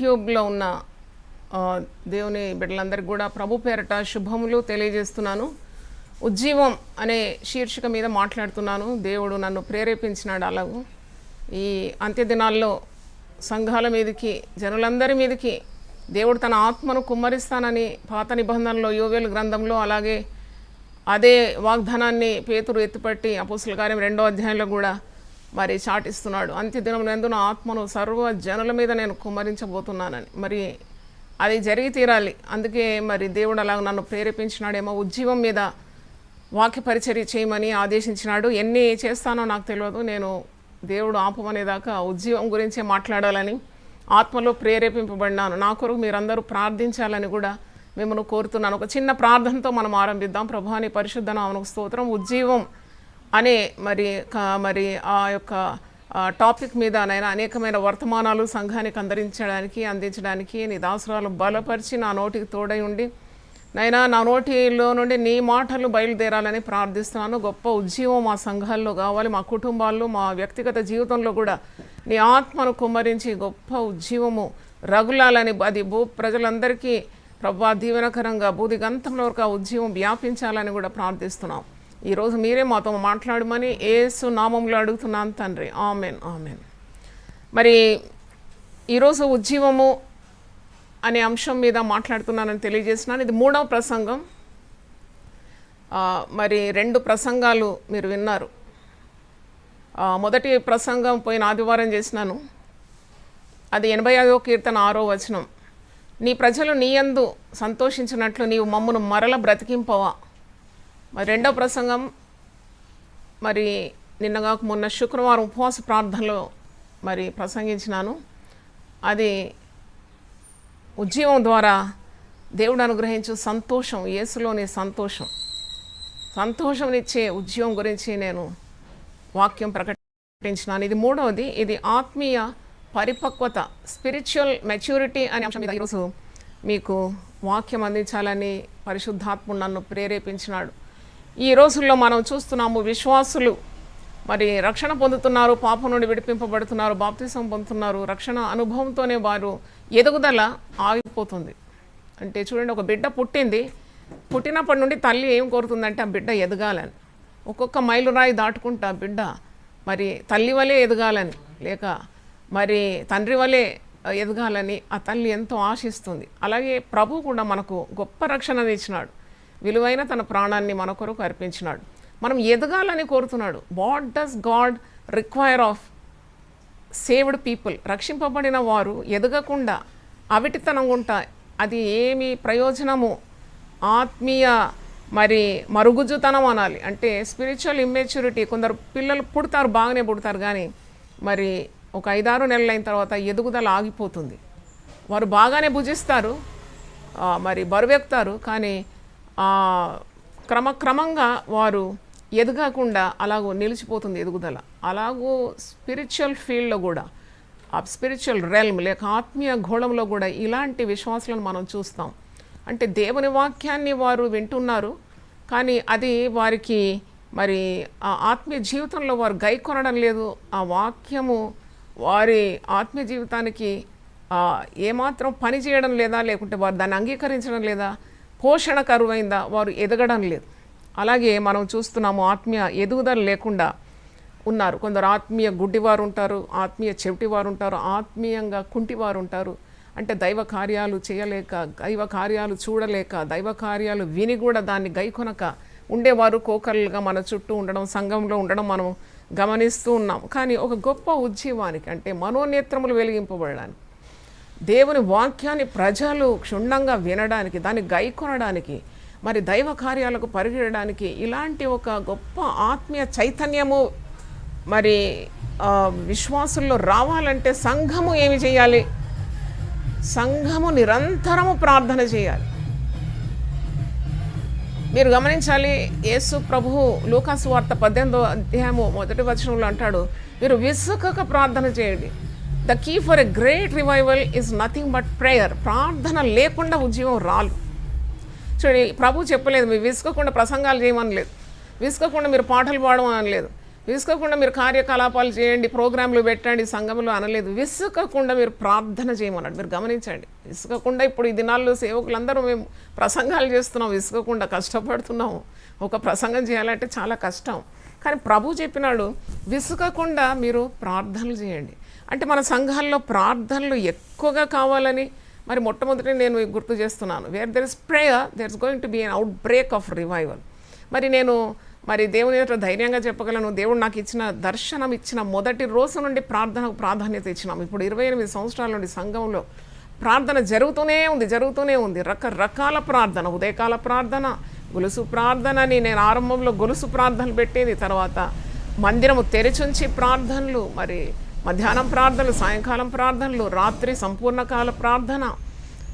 యూట్యూబ్లో ఉన్న దేవుని బిడ్డలందరికీ కూడా ప్రభు పేరట శుభములు తెలియజేస్తున్నాను. ఉజ్జీవం అనే శీర్షిక మీద మాట్లాడుతున్నాను. దేవుడు నన్ను ప్రేరేపించినాడు. అలాగూ ఈ అంత్యదినాల్లో సంఘాల మీదకి, జనులందరి మీదకి దేవుడు తన ఆత్మను కుమ్మరిస్తానని పాత నిబంధనలో యోవేలు గ్రంథంలో, అలాగే అదే వాగ్దానాన్ని పేతురు ఎత్తిపట్టి అపోస్తుల కార్యం 2వ అధ్యాయంలో కూడా మరి చాటిస్తున్నాడు. అంత్యదినమునందు నా ఆత్మను సర్వ జనుల మీద నేను కుమ్మరించబోతున్నానని. మరి అది జరిగి తీరాలి. అందుకే మరి దేవుడు అలాగ నన్ను ప్రేరేపించినాడేమో. ఉజ్జీవం మీద వాక్య పరిచర్య చేయమని ఆదేశించినాడు. ఎన్ని చేస్తానో నాకు తెలియదు. నేను దేవుడు ఆపమనేదాకా ఉజ్జీవం గురించే మాట్లాడాలని ఆత్మలో ప్రేరేపింపబడినాను. నా కొరకు మీరందరూ ప్రార్థించాలని కూడా మిమ్మల్ని కోరుతున్నాను. ఒక చిన్న ప్రార్థనతో మనం ఆరంభిద్దాం. ప్రభువా నీ పరిశుద్ధ నామమునకు స్తోత్రం. ఉజ్జీవం అనే మరి ఆ యొక్క టాపిక్ మీద నైనా అనేకమైన వర్తమానాలు సంఘానికి అందించడానికి నీ దాసురాలు బలపరిచి నా నోటికి తోడై ఉండి నైనా నా నోటిలో నుండి నీ మాటలు బయలుదేరాలని ప్రార్థిస్తున్నాను. గొప్ప ఉజ్జీవం మా సంఘాల్లో కావాలి, మా కుటుంబాల్లో, మా వ్యక్తిగత జీవితంలో కూడా నీ ఆత్మను కుమ్మరించి గొప్ప ఉజ్జీవము రగులాలని, అది ప్రజలందరికీ ప్రభా దీవెనకరంగా బూదిగంతంలో వరకు ఆ ఉజ్జీవం వ్యాపించాలని కూడా ప్రార్థిస్తున్నాం. ఈరోజు మీరే మాతో మాట్లాడమని యేసు నామంలో అడుగుతున్నాను తండ్రి. Amen, amen. మరి ఈరోజు ఉజ్జీవము అనే అంశం మీద మాట్లాడుతున్నానని తెలియజేస్తున్నాను. ఇది 3వ ప్రసంగం. మరి 2 ప్రసంగాలు మీరు విన్నారు. మొదటి ప్రసంగం పోయిన ఆదివారం చేసినాను. అది 85వ కీర్తన 6వ వచనం. నీ ప్రజలు నీ యందు సంతోషించినట్లు నీవు మమ్మను మరల బ్రతికింపవా. మరి 2వ ప్రసంగం మరి నిన్నగాక మొన్న శుక్రవారం ఉపవాస ప్రార్థనలో మరి ప్రసంగించినాను. అది ఉజ్జీవం ద్వారా దేవుడు అనుగ్రహించు సంతోషం, యేసులోని సంతోషంనిచ్చే ఉజ్జీవం గురించి నేను వాక్యం ప్రకటించినాను. ఇది 3వది. ఇది ఆత్మీయ పరిపక్వత, స్పిరిచువల్ మెచ్యూరిటీ అనే అంశం మీద ఈరోజు మీకు వాక్యం అందించాలని పరిశుద్ధాత్ముడు నన్ను ప్రేరేపించినాడు. ఈ రోజుల్లో మనం చూస్తున్నాము, విశ్వాసులు మరి రక్షణ పొందుతున్నారు, పాపం నుండి విడిపింపబడుతున్నారు, బాప్తిసం పొందుతున్నారు. రక్షణ అనుభవంతోనే వారు ఎదుగుదల ఆగిపోతుంది. అంటే చూడండి, ఒక బిడ్డ పుట్టినప్పటి నుండి తల్లి ఏం కోరుతుందంటే ఆ బిడ్డ ఎదగాలని. ఒక్కొక్క మైలురాయి దాటుకుంటా బిడ్డ మరి తల్లి వలె ఎదగాలని, లేక మరి తండ్రి వలె ఎదగాలని ఆ తల్లి ఎంతో ఆశిస్తుంది. అలాగే ప్రభు కూడా మనకు గొప్ప రక్షణ ఇచ్చినాడు. విలువైన తన ప్రాణాన్ని మన కొరకు అర్పించినాడు. మనం ఎదగాలని కోరుతున్నాడు. What does God require of saved people? రక్షింపబడిన వారు ఎదగకుండా అవిటితనం ఉంటా అది ఏమి ప్రయోజనము? ఆత్మీయ మరి మరుగుజ్జుతనం అనాలి. అంటే స్పిరిచువల్ ఇమ్మెచ్యూరిటీ. కొందరు పిల్లలు పుడతారు, బాగానే పుడతారు, కానీ మరి ఒక 5-6 నెలలు అయిన తర్వాత ఎదుగుదల ఆగిపోతుంది. వారు బాగానే భుజిస్తారు, మరి బరువెక్కుతారు, కానీ క్రమక్రమంగా వారు ఎదగకుండా అలాగూ నిలిచిపోతుంది ఎదుగుదల. అలాగూ స్పిరిచువల్ ఫీల్డ్లో కూడా, ఆ స్పిరిచువల్ రెల్మ్ లేక ఆత్మీయ గోళంలో కూడా ఇలాంటి విశ్వాసాలను మనం చూస్తాం. అంటే దేవుని వాక్యాన్ని వారు వింటున్నారు, కానీ అది వారికి మరి ఆ ఆత్మీయ జీవితంలో వారు గైకొనడం లేదు. ఆ వాక్యము వారి ఆత్మీయ జీవితానికి ఏమాత్రం పని చేయడం లేదా, లేకుంటే వారు దాన్ని అంగీకరించడం లేదా, పోషణ కరువైందా, వారు ఎదగడం లేదు. అలాగే మనం చూస్తున్నాము, ఆత్మీయ ఎదుగుదల లేకుండా ఉన్నారు. కొందరు ఆత్మీయ గుడ్డివారు ఉంటారు, ఆత్మీయ చెవిటివారు ఉంటారు, ఆత్మీయంగా కుంటివారు ఉంటారు. అంటే దైవ కార్యాలు చేయలేక, దైవ కార్యాలు చూడలేక, దైవ కార్యాలు విని కూడా దాన్ని గైకొనక ఉండేవారు కోకర్లుగా మన చుట్టూ ఉండడం, సంఘంలో ఉండడం మనం గమనిస్తూ ఉన్నాం. కానీ ఒక గొప్ప ఉజ్జీవానికి, అంటే మనోనేత్రములు వెలిగింపబడడానికి, దేవుని వాక్యాన్ని ప్రజలు క్షుణ్ణంగా వినడానికి, దాన్ని గైకొనడానికి, మరి దైవ కార్యాలకు పరిగెడడానికి, ఇలాంటి ఒక గొప్ప ఆత్మీయ చైతన్యము మరి విశ్వాసుల్లో రావాలంటే సంఘము ఏమి చేయాలి? సంఘము నిరంతరము ప్రార్థన చేయాలి. మీరు గమనించాలి, యేసు ప్రభువు లూకాసు వార్త 18వ అధ్యాయము 1వ వచనంలో అంటాడు, మీరు విసుకక ప్రార్థన చేయండి. The key for a great revival is nothing but prayer. ప్రార్థన లేకుండా ఉద్యమం రాదు. చూడండి, ప్రభు చెప్పలేదు మీరు విసుకకుండా ప్రసంగాలు చేయమని లేదు, విసుకకుండా మీరు పాటలు పాడమని లేదు, విసుకకుండా మీరు కార్యకలాపాలు చేయండి, ప్రోగ్రాంలు పెట్టండి సంఘంలో అనలేదు. విసుకకుండా మీరు ప్రార్థన చేయమన్నాడు. మీరు గమనించండి, విసుకకుండా. ఇప్పుడు ఈ దినాల్లో సేవకులందరూ మేము ప్రసంగాలు చేస్తున్నాం, విసుకకుండా కష్టపడుతున్నాము. ఒక ప్రసంగం చేయాలంటే చాలా కష్టం, కానీ ప్రభు చెప్పినాడు విసుకకుండా మీరు ప్రార్థనలు చేయండి. అంటే మన సంఘాల్లో ప్రార్థనలు ఎక్కువగా కావాలని మరి మొట్టమొదటి నేను గుర్తు చేస్తున్నాను. Where there is prayer there is going to be an outbreak of revival. మరి నేను దేవుని ఎదుట ధైర్యంగా చెప్పగలను, దేవుడు నాకు ఇచ్చిన దర్శనం ఇచ్చిన మొదటి రోజు నుండి ప్రార్థనకు ప్రాధాన్యత ఇచ్చినాము. ఇప్పుడు 28 సంవత్సరాల నుండి సంఘంలో ప్రార్థన జరుగుతూనే ఉంది. రకరకాల ప్రార్థన, ఉదయకాల ప్రార్థన, గొలుసు ప్రార్థన అని నేను ఆరంభంలో గొలుసు ప్రార్థనలు పెట్టేది. తర్వాత మందిరము తెరిచుంచి ప్రార్థనలు, మరి మధ్యాహ్నం ప్రార్థనలు, సాయంకాలం ప్రార్థనలు, రాత్రి సంపూర్ణకాల ప్రార్థన,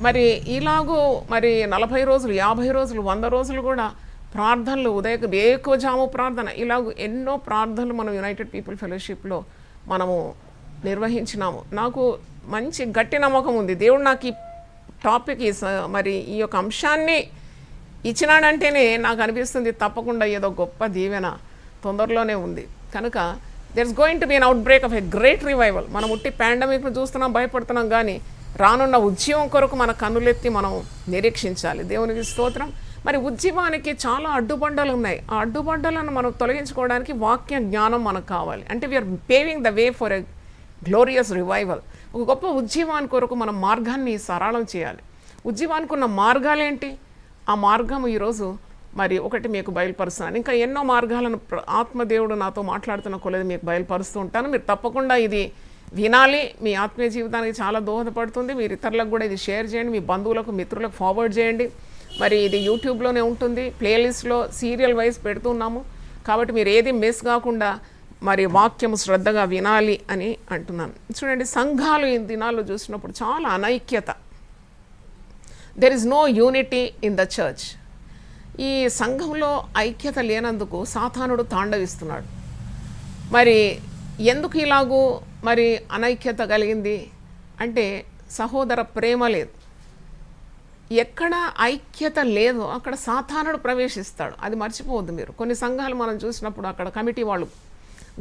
మరి ఇలాగూ మరి 40 రోజులు, 50 రోజులు, 100 రోజులు కూడా ప్రార్థనలు, ఏకోజాము ప్రార్థన, ఇలాగ ఎన్నో ప్రార్థనలు మనం యునైటెడ్ పీపుల్ ఫెలోషిప్లో మనము నిర్వహించినాము. నాకు మంచి గట్టి నమ్మకం ఉంది, దేవుడు నాకు ఈ టాపిక్ మరి ఈ యొక్క అంశాన్ని ఇచ్చినాడంటేనే నాకు అనిపిస్తుంది తప్పకుండా ఏదో గొప్ప దీవెన తొందరలోనే ఉంది. కనుక there is going to be an outbreak of a great revival. మనం ఉట్టి పాండమిక్ను చూస్తున్నాం, భయపడుతున్నాం, కానీ రానున్న ఉద్యమం కొరకు మన కన్నులెత్తి మనం నిరీక్షించాలి. దేవునికి స్తోత్రం. మరి ఉద్యమానికి చాలా అడ్డుబండలు ఉన్నాయి. ఆ అడ్డుబండలను మనం తొలగించుకోవడానికి వాక్య జ్ఞానం మనకు కావాలి. అంటే we are paving the way for a glorious revival. ఒక గొప్ప ఉద్యమాని కొరకు మనం మార్గాన్ని సరళం చేయాలి. ఉద్యమానికి ఉన్న మార్గాలేంటి? ఆ మార్గం ఈరోజు మరి ఒకటి మీకు బయలుపరుస్తున్నాను. ఇంకా ఎన్నో మార్గాలను ఆత్మదేవుడు నాతో మాట్లాడుతున్న కొలది మీకు బయలుపరుస్తూ ఉంటాను. మీరు తప్పకుండా ఇది వినాలి, మీ ఆత్మీయ జీవితానికి చాలా దోహదపడుతుంది. మీరు ఇతరులకు కూడా ఇది షేర్ చేయండి, మీ బంధువులకు, మిత్రులకు ఫార్వర్డ్ చేయండి. మరి ఇది యూట్యూబ్లోనే ఉంటుంది, ప్లేలిస్ట్లో సీరియల్ వైజ్ పెడుతున్నాము. కాబట్టి మీరు ఏది మిస్ కాకుండా మరి వాక్యము శ్రద్ధగా వినాలి అని అంటున్నాను. చూడండి, సంఘాలు ఈ దినాల్లో చూసినప్పుడు చాలా అనైక్యత. There is no unity in the church. ఈ సంఘంలో ఐక్యత లేనందుకు సాతానుడు తాండవిస్తున్నాడు. మరి ఎందుకు ఇలాగూ మరి అనైక్యత కలిగింది అంటే సహోదర ప్రేమ లేదు. ఎక్కడ ఐక్యత లేదో అక్కడ సాతానుడు ప్రవేశిస్తాడు. అది మర్చిపోవద్దు మీరు. కొన్ని సంఘాలు మనం చూసినప్పుడు అక్కడ కమిటీ వాళ్ళు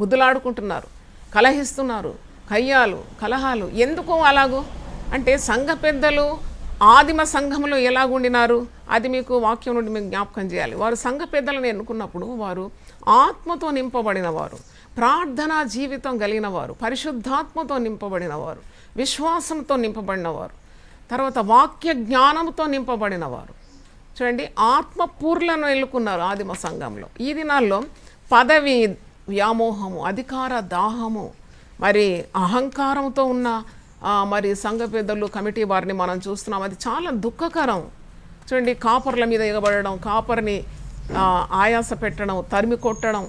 గుద్దులాడుకుంటున్నారు, కలహిస్తున్నారు, కలహాలు. ఎందుకు అలాగూ అంటే సంఘ పెద్దలు ఆదిమ సంఘంలో ఎలాగుండినారు అది మీకు వాక్యం నుండి మీకు జ్ఞాపకం చేయాలి. వారు సంఘ పెద్దలను ఎన్నుకున్నప్పుడు వారు ఆత్మతో నింపబడినవారు, ప్రార్థనా జీవితం కలిగిన వారు, పరిశుద్ధాత్మతో నింపబడినవారు, విశ్వాసంతో నింపబడినవారు, తర్వాత వాక్య జ్ఞానంతో నింపబడినవారు. చూడండి, ఆత్మపూర్లను ఎన్నుకున్నారు ఆదిమ సంఘంలో. ఈ దినాల్లో పదవి వ్యామోహము, అధికార దాహము, మరి అహంకారంతో ఉన్న మరి సంఘ పెద్దలు, కమిటీ వారిని మనం చూస్తున్నాం. అది చాలా దుఃఖకరం. చూడండి, కాపర్ల మీద ఎగబడడం, కాపర్ని ఆయాస పెట్టడం, తరిమి కొట్టడం,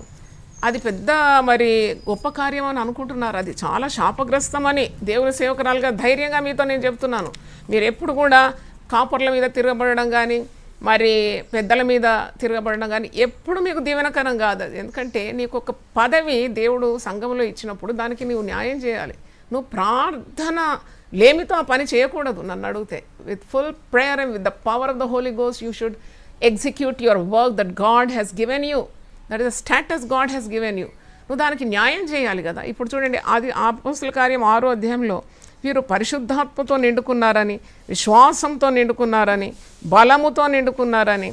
అది పెద్ద మరి గొప్ప కార్యం అని అనుకుంటున్నారు. అది చాలా శాపగ్రస్తమని దేవుని సేవకురాలుగా ధైర్యంగా మీతో నేను చెప్తున్నాను. మీరు ఎప్పుడు కూడా కాపర్ల మీద తిరగబడడం కానీ, మరి పెద్దల మీద తిరగబడడం కానీ ఎప్పుడు మీకు దీవెనకరం కాదు. అది ఎందుకంటే నీకు ఒక పదవి దేవుడు సంఘంలో ఇచ్చినప్పుడు దానికి నీవు న్యాయం చేయాలి. నువ్వు ప్రార్థన లేమితో ఆ పని చేయకూడదు. నన్ను అడిగితే with full prayer and with the power of the Holy Ghost you should execute your work that God has given you. That is the status God has given you. నువ్వు దానికి న్యాయం చేయాలి కదా. ఇప్పుడు చూడండి, అది అపోస్తల కార్యం 6వ అధ్యాయంలో వీరు పరిశుద్ధాత్మతో నిండుకున్నారని, విశ్వాసంతో నిండుకున్నారని, బలముతో నిండుకున్నారని,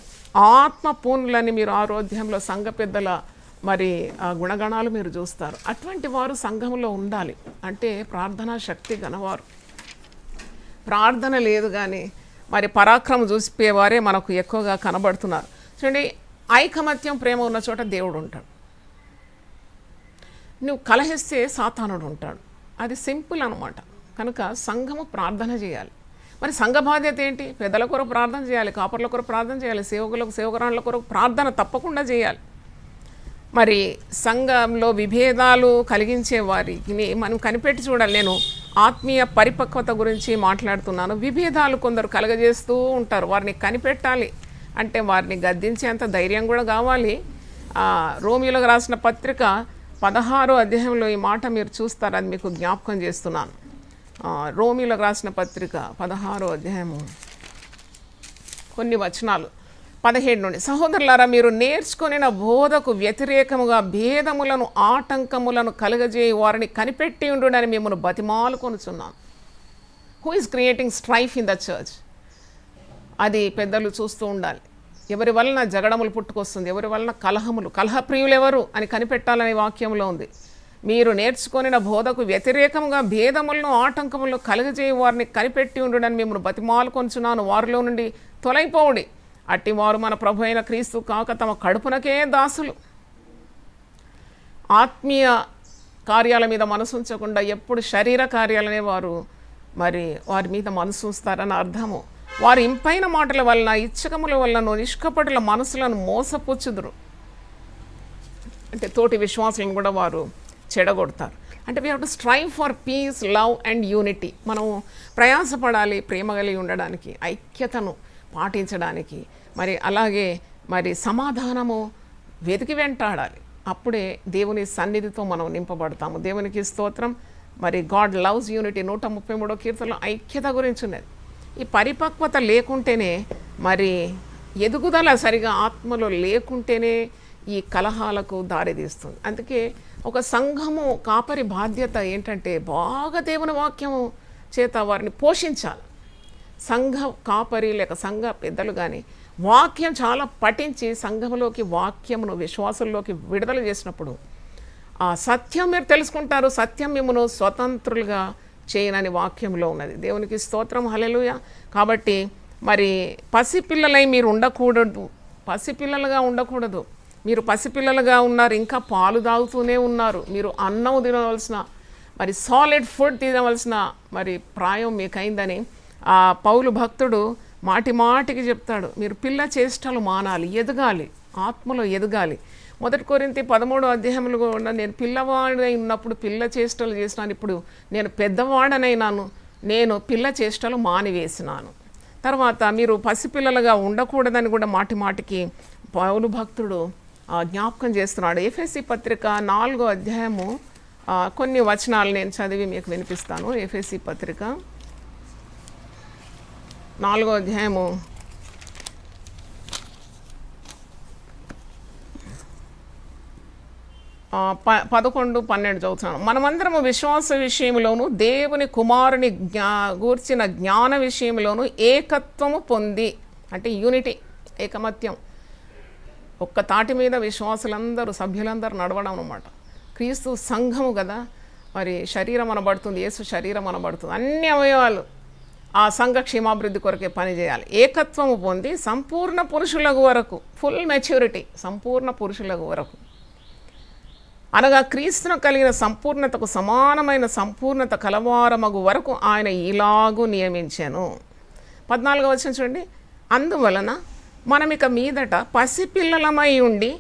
ఆత్మ పూర్ణులని మీరు 6వ అధ్యాయంలో సంఘ పెద్దల మరి ఆ గుణగణాలు మీరు చూస్తారు. అటువంటి వారు సంఘంలో ఉండాలి. అంటే ప్రార్థనా శక్తి గలవారు. ప్రార్థన లేదు కానీ మరి పరాక్రమం చూసిపోయేవారే మనకు ఎక్కువగా కనబడుతున్నారు. చూడండి, ఐకమత్యం, ప్రేమ ఉన్న చోట దేవుడు ఉంటాడు. నువ్వు కలహిస్తే సాతానుడు ఉంటాడు. అది సింపుల్ అనమాట. కనుక సంఘము ప్రార్థన చేయాలి. మరి సంఘ బాధ్యత ఏంటి? పెద్దల కొరకు ప్రార్థన చేయాలి, కాపర్ల కొరకు ప్రార్థన చేయాలి, సేవకులకు, సేవకురాళ్ళ కొరకు ప్రార్థన తప్పకుండా చేయాలి. మరి సంఘంలో విభేదాలు కలిగించే వారిని మనం కనిపెట్టి చూడాలి. నేను ఆత్మీయ పరిపక్వత గురించి మాట్లాడుతున్నాను. విభేదాలు కొందరు కలగజేస్తూ ఉంటారు, వారిని కనిపెట్టాలి. అంటే వారిని గద్దించేంత ధైర్యం కూడా కావాలి. రోమియోలకు రాసిన పత్రిక 16వ అధ్యాయంలో ఈ మాట మీరు చూస్తారు, అది మీకు జ్ఞాపకం చేస్తున్నాను. రోమియోలకు రాసిన పత్రిక 16వ అధ్యాయము కొన్ని వచనాలు, 17 నుండి, సహోదరులారా, మీరు నేర్చుకొనిన బోధకు వ్యతిరేకముగా భేదములను ఆటంకములను కలుగజేయ వారిని కనిపెట్టి ఉండునని మిమ్మల్ని బతిమాలు కొనుచున్నాను. Who is creating strife in the church? అది పెద్దలు చూస్తూ ఉండాలి. ఎవరి వలన జగడములు పుట్టుకొస్తుంది, ఎవరి వలన కలహములు, కలహప్రియులు ఎవరు అని కనిపెట్టాలనే వాక్యంలో ఉంది. మీరు నేర్చుకొనిన బోధకు వ్యతిరేకంగా భేదములను ఆటంకములను కలుగజేయ వారిని కనిపెట్టి ఉండునని మిమ్మల్ని బతిమాలు కొనుచున్నాను. వారిలో నుండి తొలగిపోవుడి. అట్టివారు మన ప్రభు అయిన క్రీస్తు కాక తమ కడుపునకే దాసులు. ఆత్మీయ కార్యాల మీద మనసు ఉంచకుండా ఎప్పుడు శరీర కార్యాలనే వారు వారి మీద మనసు ఉంచుతారని అర్థము. వారి ఇంపైన మాటల వలన ఇచ్చకముల వలన నిష్కపటుల మనసులను మోసపుచ్చుదురు. అంటే తోటి విశ్వాసులను కూడా వారు చెడగొడతారు. అంటే we have to strive for piece, love and unity. మనం ప్రయాసపడాలి ప్రేమ కలిగి ఉండడానికి, ఐక్యతను పాటించడానికి, అలాగే సమాధానము వెతికి వెంటాడాలి. అప్పుడే దేవుని సన్నిధితో మనం నింపబడతాము. దేవునికి స్తోత్రం. God loves unity. 133వ కీర్తనలో ఐక్యత గురించి ఉన్నది. ఈ పరిపక్వత లేకుంటేనే, ఎదుగుదల సరిగా ఆత్మలో లేకుంటేనే ఈ కలహాలకు దారితీస్తుంది. అందుకే ఒక సంఘము కాపరి బాధ్యత ఏంటంటే బాగా దేవుని వాక్యము చేత వారిని పోషించాలి. సంఘ కాపరి లేక సంఘ పెద్దలు కానీ వాక్యం చాలా పఠించి సంఘంలోకి వాక్యమును విశ్వాసుల్లోకి విడుదల చేసినప్పుడు ఆ సత్యం మీరు తెలుసుకుంటారు. సత్యం మిమ్మను స్వతంత్రులుగా చేయనని వాక్యంలో ఉన్నది. దేవునికి స్తోత్రం. హల్లెలూయా. కాబట్టి పసిపిల్లలై మీరు ఉండకూడదు, పసిపిల్లలుగా ఉండకూడదు. మీరు పసిపిల్లలుగా ఉన్నారు, ఇంకా పాలు తాగుతూనే ఉన్నారు. మీరు అన్నం తినవలసిన సాలిడ్ ఫుడ్ తినవలసిన ప్రాయం మీకైందని పౌలు భక్తుడు మాటి మాటికి చెప్తాడు. మీరు పిల్ల చేష్టలు మానాలి, ఎదగాలి, ఆత్మలో ఎదగాలి. 1 కొరింథీ 13వ అధ్యాయంలో కూడా నేను పిల్లవాడై ఉన్నప్పుడు పిల్ల చేష్టలు చేసినాను, ఇప్పుడు నేను పెద్దవాడనైనాను, నేను పిల్ల చేష్టలు మానివేసినాను. తర్వాత మీరు పసిపిల్లలుగా ఉండకూడదని కూడా మాటి మాటికి పౌలు భక్తుడు జ్ఞాపకం చేస్తున్నాడు. ఎఫెసీ పత్రిక 4వ అధ్యాయము కొన్ని వచనాలు నేను చదివి మీకు వినిపిస్తాను. ఎఫెసీ పత్రిక 4వ అధ్యాయము 11-12 చదువుతున్నాను. మనమందరము విశ్వాస విషయంలోను దేవుని కుమారుని గూర్చిన జ్ఞాన విషయంలోను ఏకత్వము పొంది, అంటే యూనిటీ, ఏకమత్యం, ఒక్క తాటి మీద విశ్వాసులందరూ సభ్యులందరూ నడవడం అన్నమాట. క్రీస్తు సంఘము కదా, శరీరం అనబడుతుంది, యేసు శరీరం అనబడుతుంది. అన్ని అవయవాలు ఆ సంఘ క్షేమాభివృద్ధి కొరకే పనిచేయాలి. ఏకత్వము పొంది సంపూర్ణ పురుషులకు వరకు, ఫుల్ మెచ్యూరిటీ, సంపూర్ణ పురుషులకు వరకు, అనగా క్రీస్తును కలిగిన సంపూర్ణతకు సమానమైన సంపూర్ణత కలవారమగు వరకు ఆయన ఇలాగూ నియమించాను. 14వ వచనం చూడండి. అందువలన మనమిక మీదట పసిపిల్లలమై ఉండి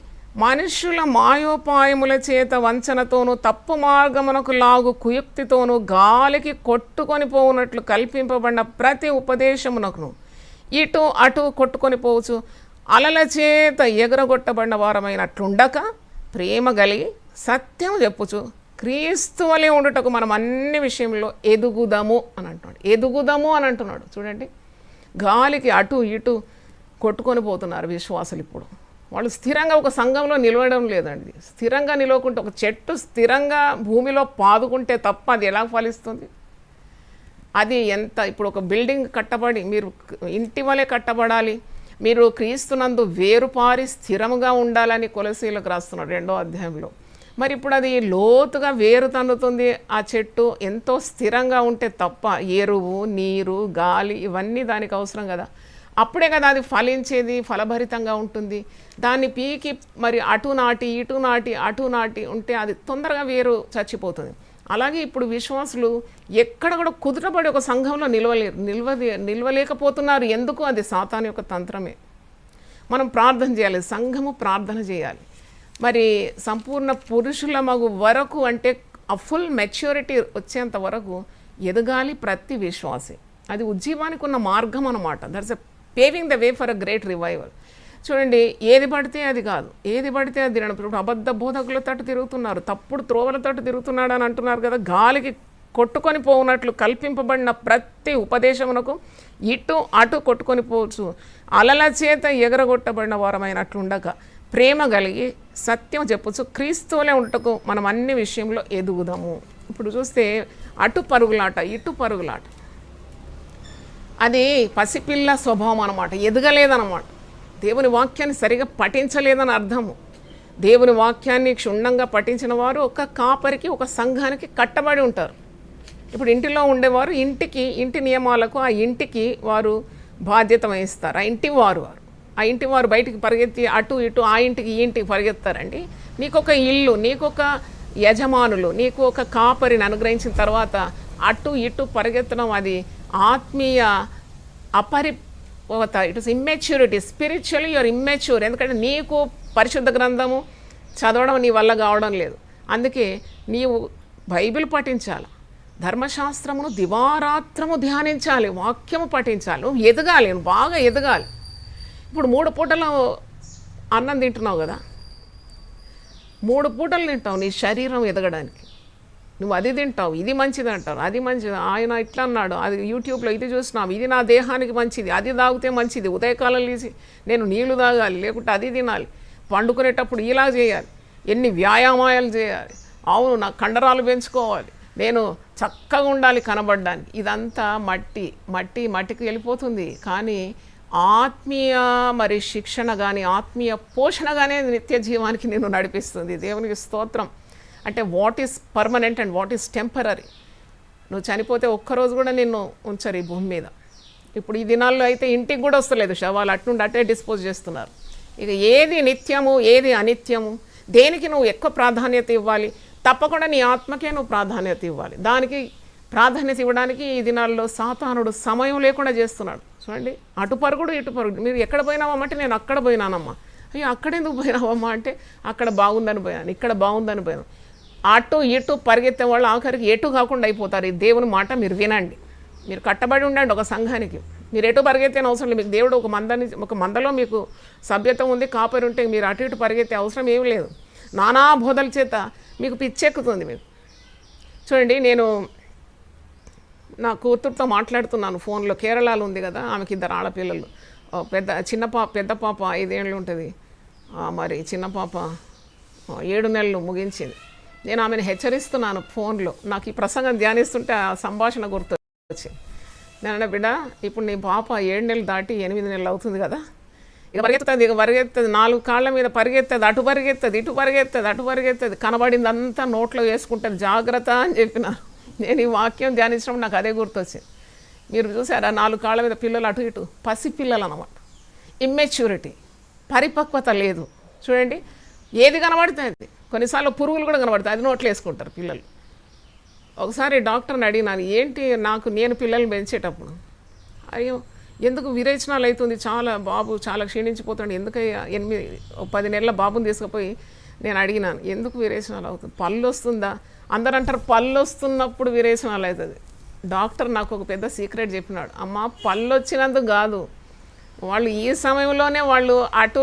మనుష్యుల మాయోపాయముల చేత వంచనతోనూ తప్పు మార్గమునకు లాగు కుయుక్తితోనూ గాలికి కొట్టుకొని పోవునట్లు కల్పింపబడిన ప్రతి ఉపదేశమునకును ఇటు అటు కొట్టుకొని పోవచ్చు అలల చేత ఎగరగొట్టబడిన వారమైనట్లుండక ప్రేమ కలిగి సత్యం చెప్పుచు క్రీస్తు వలె ఉండుటకు మనం అన్ని విషయంలో ఎదుగుదాము అని అంటున్నాడు. ఎదుగుదాము అని అంటున్నాడు. చూడండి, గాలికి అటు ఇటు కొట్టుకొని పోతున్నారు విశ్వాసులు. ఇప్పుడు వాళ్ళు స్థిరంగా ఒక సంఘంలో నిలవడం లేదండి. స్థిరంగా నిలవకుంటే, ఒక చెట్టు స్థిరంగా భూమిలో పాదుకుంటే తప్ప అది ఎలా ఫలిస్తుంది? అది ఇప్పుడు ఒక బిల్డింగ్ కట్టబడి, మీరు ఇంటి వలె కట్టబడాలి, మీరు క్రీస్తునందు వేరుపారి స్థిరముగా ఉండాలని కొలసీలకు రాస్తున్నాడు 2వ అధ్యాయంలో. ఇప్పుడు అది లోతుగా వేరు తన్నుతుంది. ఆ చెట్టు ఎంతో స్థిరంగా ఉంటే తప్ప ఎరువు, నీరు, గాలి ఇవన్నీ దానికి అవసరం కదా. అప్పుడే కదా అది ఫలించేది, ఫలభరితంగా ఉంటుంది. దాన్ని పీకి అటు నాటి ఇటు నాటి అటు నాటి ఉంటే అది తొందరగా వేరు చచ్చిపోతుంది. అలాగే ఇప్పుడు విశ్వాసులు ఎక్కడ కూడా కుదుటపడి ఒక సంఘంలో నిలవలేకపోతున్నారు. ఎందుకు? అది సాతాను యొక్క తంత్రమే. మనం ప్రార్థన చేయాలి, సంఘము ప్రార్థన చేయాలి. సంపూర్ణ పురుషుల మగు వరకు, అంటే ఆ ఫుల్ మెచ్యూరిటీ వచ్చేంత వరకు ఎదగాలి ప్రతి విశ్వాసి. అది ఉజ్జీవానికి ఉన్న మార్గం అన్నమాట. That's a paving the way for a great revival. చూడండి, ఏది పడితే అది కాదు, ఏది పడితే అది తినడం. ఇప్పుడు అబద్ధ బోధకుల తట్టు తిరుగుతున్నారు, తప్పుడు త్రోవల తట్టు తిరుగుతున్నాడు అని అంటున్నారు కదా. గాలికి కొట్టుకొని పోవునట్లు కల్పింపబడిన ప్రతి ఉపదేశమునకు ఇటు అటు కొట్టుకొని పోవచ్చు. అలల చేత ఎగరగొట్టబడిన వారమైనట్లుండక ప్రేమ కలిగి సత్యం చెప్పచ్చు, క్రీస్తువులే ఉంటకు మనం అన్ని విషయంలో ఎదుగుదాము. ఇప్పుడు చూస్తే అటు పరుగులాట ఇటు పరుగులాట, అది పసిపిల్ల స్వభావం అన్నమాట, ఎదగలేదన్నమాట. దేవుని వాక్యాన్ని సరిగా పఠించలేదని అర్థము. దేవుని వాక్యాన్ని క్షుణ్ణంగా పఠించిన వారు ఒక కాపరికి ఒక సంఘానికి కట్టబడి ఉంటారు. ఇప్పుడు ఇంటిలో ఉండేవారు ఇంటి నియమాలకు ఆ ఇంటికి వారు బాధ్యత వహిస్తారు. ఆ ఇంటి వారు బయటికి పరిగెత్తి అటు ఇటు ఆ ఇంటికి ఈ ఇంటికి పరిగెత్తారండి. నీకొక ఇల్లు, నీకొక యజమానులు, నీకు ఒక కాపరిని అనుగ్రహించిన తర్వాత అటు ఇటు పరిగెత్తడం అది ఆత్మీయ అపరిపక్వత. It is immaturity. Spiritually you are immature. ఎందుకంటే నీకు పరిశుద్ధ గ్రంథము చదవడం నీ వల్ల కావడం లేదు. అందుకే నీవు బైబిల్ పఠించాలి, ధర్మశాస్త్రమును దివారాత్రము ధ్యానించాలి, వాక్యము పఠించాలి, నువ్వు ఎదగాలి, నువ్వు బాగా ఎదగాలి. ఇప్పుడు 3 పూటలు అన్నం తింటున్నావు కదా, 3 పూటలు తింటావు నీ శరీరం ఎదగడానికి. నువ్వు అది తింటావు, ఇది మంచిది అంటారు, అది మంచిది, ఆయన ఇట్లా అన్నాడు, అది యూట్యూబ్లో ఇది చూసినావు, ఇది నా దేహానికి మంచిది, అది తాగితే మంచిది, ఉదయకాలం లేచి నేను నీళ్లు తాగాలి, లేకుంటే అది తినాలి, పండుకునేటప్పుడు ఇలా చేయాలి, ఎన్ని వ్యాయామాలు చేయాలి, అవును నా కండరాలు పెంచుకోవాలి, నేను చక్కగా ఉండాలి కనబడడానికి. ఇదంతా మట్టికి వెళ్ళిపోతుంది. కానీ ఆత్మీయ శిక్షణ కానీ ఆత్మీయ పోషణ కానీ నిత్య జీవానికి నేను నడిపిస్తుంది. దేవునికి స్తోత్రం. అంటే what is permanent and what is temporary. నువ్వు చనిపోతే ఒక్కరోజు కూడా నిన్ను ఉంచరు ఈ భూమి మీద. ఇప్పుడు ఈ దినాల్లో అయితే ఇంటికి కూడా వస్తలేదు శవాలు, అట్నుండి అట్టే డిస్పోజ్ చేస్తున్నారు. ఇక ఏది నిత్యము ఏది అనిత్యము, దేనికి నువ్వు ఎక్కువ ప్రాధాన్యత ఇవ్వాలి, తప్పకుండా నీ ఆత్మకే నువ్వు ప్రాధాన్యత ఇవ్వాలి. దానికి ప్రాధాన్యత ఇవ్వడానికి ఈ దినాల్లో సాతానుడు సమయం లేకుండా చేస్తున్నాడు. చూడండి, అటు పరుగుడు ఇటు పరుగుడు. మీరు ఎక్కడ పోయినావమ్మా అంటే నేను అక్కడ పోయినానమ్మా. అయ్యో అక్కడెందుకు పోయినావమ్మా అంటే అక్కడ బాగుందని పోయాను, ఇక్కడ బాగుందని పోయాను. అటు ఇటు పరిగెత్తే వాళ్ళు ఆఖరికి ఎటు కాకుండా అయిపోతారు. ఈ దేవుని మాట మీరు వినండి, మీరు కట్టబడి ఉండండి ఒక సంఘానికి. మీరు ఎటు పరిగెత్తే అవసరం లేదు. మీకు దేవుడు ఒక మందలో మీకు సభ్యత ఉంది, కాపరి ఉంటే మీరు అటు ఇటు పరిగెత్తే అవసరం ఏమి లేదు. నానా బోధల చేత మీకు పిచ్చెక్కుతుంది. మీకు చూడండి, నేను నా కూతురుతో మాట్లాడుతున్నాను ఫోన్లో. కేరళలో ఉంది కదా, ఆమెకి 2 ఆడపిల్లలు. పెద్ద పాప 5 ఏళ్ళు ఉంటుంది, మరి చిన్న పాప 7 నెలలు ముగించింది. నేను ఆమెను హెచ్చరిస్తున్నాను ఫోన్లో. నాకు ఈ ప్రసంగం ధ్యానిస్తుంటే ఆ సంభాషణ గుర్తు వచ్చింది. నేను బిడ్డ, ఇప్పుడు నీ పాప 7 నెలలు దాటి 8 నెలలు అవుతుంది కదా, ఇక పరిగెత్తుంది 4 కాళ్ళ మీద పరిగెత్తది, అటు పరిగెత్తది, కనబడింది అంతా నోట్లో వేసుకుంటుంది, జాగ్రత్త అని చెప్పినారు. నేను ఈ వాక్యం ధ్యానించడం నాకు అదే గుర్తొచ్చింది. మీరు చూసారా, 4 కాళ్ళ మీద పిల్లలు అటు ఇటు, పసిపిల్లలు అన్నమాట. ఇమ్మెచ్యూరిటీ, పరిపక్వత లేదు. చూడండి, ఏది కనబడుతుంది, కొన్నిసార్లు పురుగులు కూడా కనబడతాయి, అది నోట్లు వేసుకుంటారు పిల్లలు. ఒకసారి డాక్టర్ని అడిగినాను, ఏంటి నేను పిల్లల్ని పెంచేటప్పుడు, అయ్యో ఎందుకు విరేచనాలు అవుతుంది, బాబు చాలా క్షీణించిపోతాడు, ఎందుకయ్యా 10 నెలల బాబుని తీసుకుపోయి నేను అడిగినాను, ఎందుకు విరేచనాలు అవుతుంది, పళ్ళు వస్తుందా? అందరూ అంటారు పళ్ళు వస్తున్నప్పుడు విరేచనాలు అవుతుంది. డాక్టర్ నాకు ఒక పెద్ద సీక్రెట్ చెప్పినాడు, అమ్మ పళ్ళు వచ్చినందుకు కాదు, వాళ్ళు ఈ సమయంలోనే వాళ్ళు అటు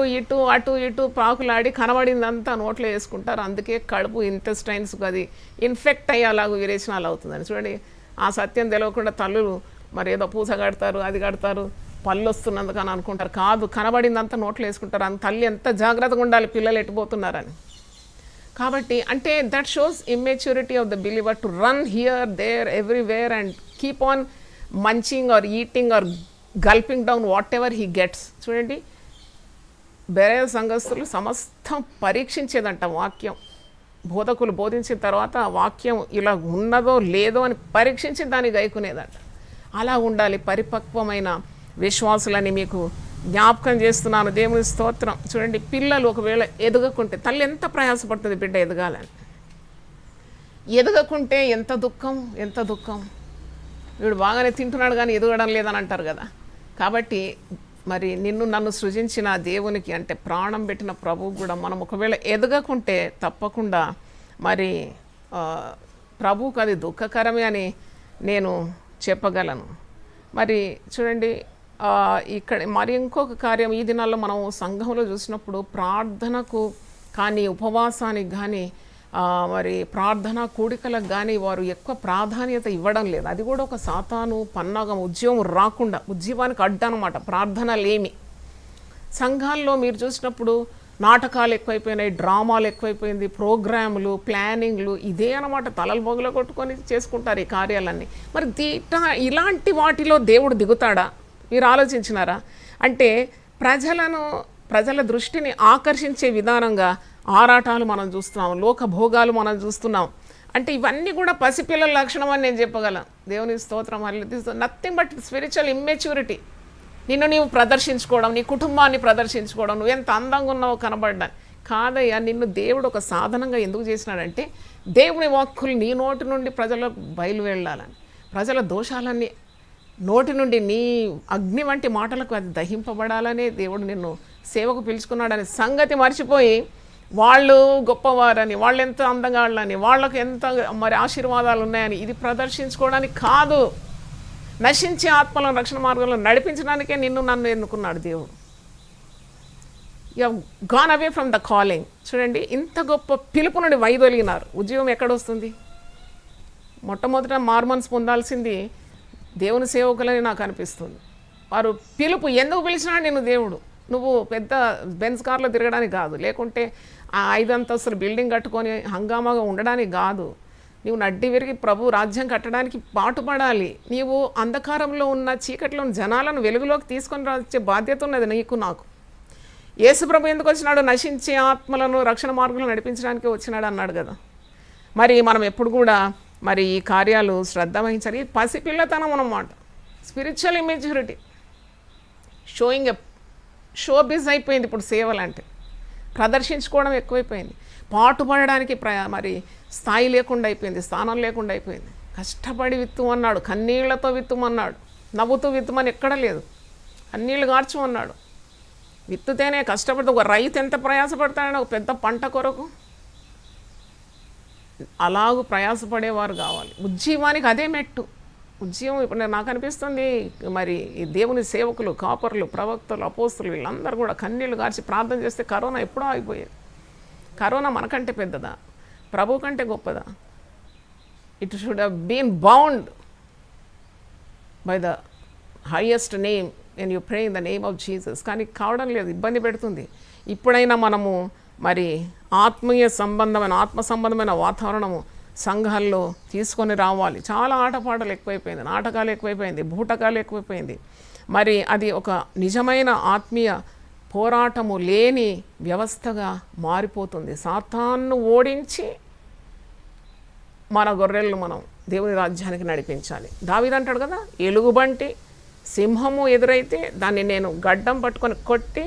ఇటు పాకులాడి కనబడిందంతా నోట్లో వేసుకుంటారు. అందుకే కడుపు ఇంటెస్టైన్స్ అది ఇన్ఫెక్ట్ అయ్యేలాగా విరేచనాలు అవుతుందని. చూడండి, ఆ సత్యం తెలియకుండా తల్లులు మరి ఏదో పూస కడతారు, అది కడతారు, పళ్ళు వస్తున్నందుకు అని అనుకుంటారు. కాదు, కనబడిందంతా నోట్లో వేసుకుంటారు. అని తల్లి ఎంత జాగ్రత్తగా ఉండాలి పిల్లలు ఎట్టుపోతున్నారని. కాబట్టి అంటే that shows immaturity of the believer to run here there everywhere and keep on munching or eating or gulping down whatever he gets. చూడండి, బెరేయ సంఘస్థులు సమస్తం పరీక్షించేదంట వాక్యం. బోధకులు బోధించిన తర్వాత ఆ వాక్యం ఇలా ఉన్నదో లేదో అని పరీక్షించి దాన్ని గైకునేదంట. అలా ఉండాలి పరిపక్వమైన విశ్వాసులని మీకు జ్ఞాపకం చేస్తున్నాను. దేవుని స్తోత్రం. చూడండి, పిల్లలు ఒకవేళ ఎదగకుంటే తల్లి ఎంత ప్రయాసపడుతుంది బిడ్డ ఎదగాలని. ఎదగకుంటే ఎంత దుఃఖం. వీడు బాగానే తింటున్నాడు కానీ ఎదగడం లేదని అంటారు కదా. కాబట్టి మరి నన్ను సృజించిన దేవునికి, అంటే ప్రాణం పెట్టిన ప్రభువు కూడా మనం ఒకవేళ ఎదగకుంటే తప్పకుండా మరి ప్రభువుకు అది దుఃఖకరమే అని నేను చెప్పగలను. మరి చూడండి, ఇక్కడ మరి ఇంకొక కార్యం ఈ దినాల్లో మనం సంఘంలో చూసినప్పుడు ప్రార్థనకు కానీ ఉపవాసానికి కానీ మరి ప్రార్థన కూడికలకు కానీ వారు ఎక్కువ ప్రాధాన్యత ఇవ్వడం లేదు. అది కూడా ఒక సాతాను పన్నాగం, ఉద్యోగం రాకుండా, ఉద్యమానికి అడ్డనమాట ప్రార్థన లేమి. సంఘాల్లో మీరు చూసినప్పుడు నాటకాలు ఎక్కువైపోయినాయి, డ్రామాలు ఎక్కువైపోయింది, ప్రోగ్రాములు, ప్లానింగ్లు, ఇదే అన్నమాట. తలలు బొగలు కొట్టుకొని చేసుకుంటారు ఈ కార్యాలన్నీ. మరి ఇలాంటి వాటిలో దేవుడు దిగుతాడా? మీరు ఆలోచించినారా? అంటే ప్రజల దృష్టిని ఆకర్షించే విధానంగా ఆరాటాలు మనం చూస్తున్నాం, లోక భోగాలు మనం చూస్తున్నాం. అంటే ఇవన్నీ కూడా పసిపిల్లల లక్షణం అని నేను చెప్పగలను. దేవుని స్తోత్రం. Nothing but spiritual immaturity. నిన్ను నీవు ప్రదర్శించుకోవడం, నీ కుటుంబాన్ని ప్రదర్శించుకోవడం, నువ్వెంత అందంగా ఉన్నావో కనబడ్డాను కాదయ్యా. నిన్ను దేవుడు ఒక సాధనంగా ఎందుకు చేసినాడంటే దేవుని వాక్కులు నీ నోటి నుండి ప్రజలకు బయలు వెళ్ళాలని, ప్రజల దోషాలన్నీ నోటి నుండి నీ అగ్ని వంటి మాటలకు అది దహింపబడాలనే దేవుడు నిన్ను సేవకు పిలుచుకున్నాడనే సంగతి మర్చిపోయి వాళ్ళు గొప్పవారని, వాళ్ళు ఎంత అందంగా వాళ్ళని, వాళ్ళకు ఎంత మరి ఆశీర్వాదాలు ఉన్నాయని ఇది ప్రదర్శించుకోవడానికి కాదు, నశించే ఆత్మలను రక్షణ మార్గంలో నడిపించడానికే నన్ను ఎన్నుకున్నాడు దేవుడు. You have gone away from the calling. చూడండి, ఇంత గొప్ప పిలుపు నుండి వైదొలిగినారు. ఉద్యోగం ఎక్కడొస్తుంది? మొట్టమొదట మార్మన్స్ పొందాల్సింది దేవుని సేవకులని నాకు అనిపిస్తుంది. వారు పిలుపు ఎందుకు పిలిచినాడు నిన్ను దేవుడు? నువ్వు పెద్ద బెంజ్ కార్లో తిరగడానికి కాదు, లేకుంటే ఆ 5 అంతస్తుల బిల్డింగ్ కట్టుకొని హంగామాగా ఉండడానికి కాదు. నీవు నడ్డి విరిగి ప్రభు రాజ్యం కట్టడానికి పాటుపడాలి. నీవు అంధకారంలో ఉన్న చీకట్లో జనాలను వెలుగులోకి తీసుకొని వచ్చే బాధ్యత ఉన్నది నీకు నాకు. యేసు ప్రభు ఎందుకు వచ్చినాడు? నశించే ఆత్మలను రక్షణ మార్గంలో నడిపించడానికి వచ్చినాడు అన్నాడు కదా. మరి మనం ఎప్పుడు కూడా మరి ఈ కార్యాలు శ్రద్ధ వహించాలి. పసిపిల్లతనం అన్నమాట. Spiritual immaturity, showing a show biz అయిపోయింది ఇప్పుడు సేవలంటే. ప్రదర్శించుకోవడం ఎక్కువైపోయింది. పాటుపడడానికి మరి స్థాయి లేకుండా అయిపోయింది, స్థానం లేకుండా అయిపోయింది. కష్టపడి విత్తుమన్నాడు, కన్నీళ్లతో విత్తుమన్నాడు. నవ్వుతూ విత్తుమని ఎక్కడ లేదు, కన్నీళ్ళు గార్చమన్నాడు. విత్తుతేనే కష్టపడితే ఒక రైతు ఎంత ప్రయాసపడతాడని ఒక పెద్ద పంట కొరకు అలాగూ ప్రయాసపడేవారు కావాలి. ఉద్యమానికి అదే మెట్టు. ఉద్యమం ఇప్పుడు నాకు అనిపిస్తుంది మరి ఈ దేవుని సేవకులు, కాపర్లు, ప్రవక్తలు, అపోస్తులు వీళ్ళందరూ కూడా కన్నీళ్లు గార్చి ప్రార్థన చేస్తే కరోనా ఎప్పుడో ఆగిపోయేది. కరోనా మనకంటే పెద్దదా? ప్రభు కంటే గొప్పదా? It should have been bound by the highest name when you pray in the name of Jesus. కానీ కావడం లేదు, ఇబ్బంది పెడుతుంది. ఇప్పుడైనా మనము మరి ఆత్మీయ సంబంధమైన, ఆత్మ సంబంధమైన వాతావరణము సంఘాల్లో తీసుకొని రావాలి. చాలా ఆటపాటలు ఎక్కువైపోయింది, నాటకాలు ఎక్కువైపోయింది, బూటకాలు ఎక్కువైపోయింది. మరి అది ఒక నిజమైన ఆత్మీయ పోరాటము లేని వ్యవస్థగా మారిపోతుంది. సాతాను ఓడించి మన గొర్రెలను మనం దేవుని రాజ్యానికి నడిపించాలి. దావీదు అంటాడు కదా, ఎలుగుబంటి సింహము ఎదురైతే దాన్ని నేను గడ్డం పట్టుకొని కొట్టి,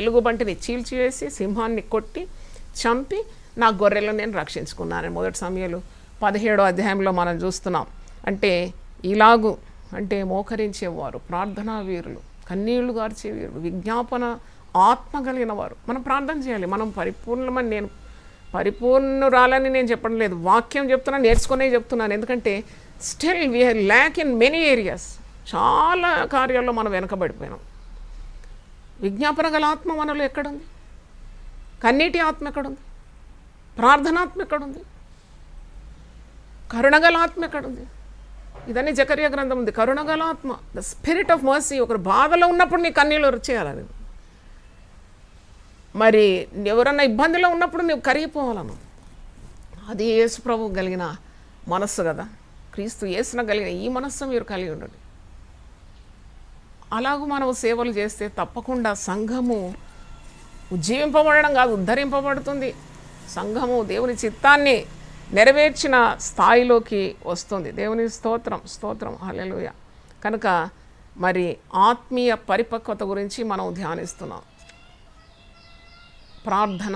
ఎలుగుబంటిని చీల్చివేసి సింహాన్ని కొట్టి చంపి నా గొర్రెలను నేను రక్షించుకున్నాను. 1 సమూయేలు 17వ అధ్యాయంలో మనం చూస్తున్నాం. అంటే ఇలాగూ అంటే మోకరించేవారు, ప్రార్థనా వీరులు, కన్నీళ్లు గార్చే వీరులు, విజ్ఞాపన ఆత్మ కలిగిన వారు. మనం ప్రార్థన చేయాలి. మనం పరిపూర్ణమని, నేను పరిపూర్ణురాలని నేను చెప్పడం లేదు, వాక్యం చెప్తున్నాను, నేర్చుకునే చెప్తున్నాను. ఎందుకంటే still we lakh in many areas. చాలా కార్యాల్లో మనం వెనకబడిపోయినాం. విజ్ఞాపన గల ఆత్మ మనలో ఎక్కడుంది? కన్నీటి ఆత్మ ఎక్కడుంది? ప్రార్థనాత్మ ఎక్కడుంది? కరుణగల ఆత్మ ఎక్కడుంది? ఇదన్నీ జకర్యా గ్రంథం ఉంది. కరుణగల ఆత్మ, ద స్పిరిట్ ఆఫ్ మర్సీ. ఒకరు బాధలో ఉన్నప్పుడు నీ కన్నీళ్ళు వచ్చేయాలని, మరి ఎవరన్నా ఇబ్బందిలో ఉన్నప్పుడు నువ్వు కరిగిపోవాలను. అది యేసు ప్రభు కలిగిన మనస్సు కదా. క్రీస్తు యేసున కలిగిన ఈ మనస్సు మీరు కలిగి ఉండండి. అలాగూ మనం సేవలు చేస్తే తప్పకుండా సంఘము ఉజ్జీవింపబడడం కాదు, ఉద్ధరింపబడుతుంది. సంఘము దేవుని చిత్తాన్ని నెరవేర్చిన స్థాయిలోకి వస్తుంది. దేవుని స్తోత్రం, స్తోత్రం, హల్లెలూయా. కనుక మరి ఆత్మీయ పరిపక్వత గురించి మనం ధ్యానిస్తున్నాం. ప్రార్థన,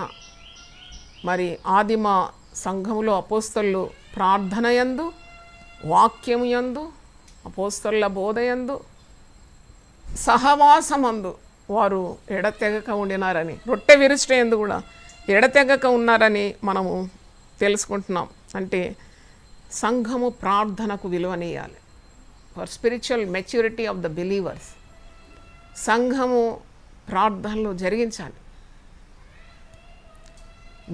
మరి ఆదిమ సంఘములో అపోస్తలులు ప్రార్థన యందు, వాక్యము యందు, అపోస్తలుల బోధయందు, సహవాసమందు వారు ఎడతెగక ఉండినారని, రొట్టె విరుచుట యందు కూడా ఎడతెగక ఉన్నారని మనము తెలుసుకుంటున్నాం. అంటే సంఘము ప్రార్థనకు విలువనియాలి. For spiritual maturity of the believers సంఘము ప్రార్థనలు జరిగించాలి.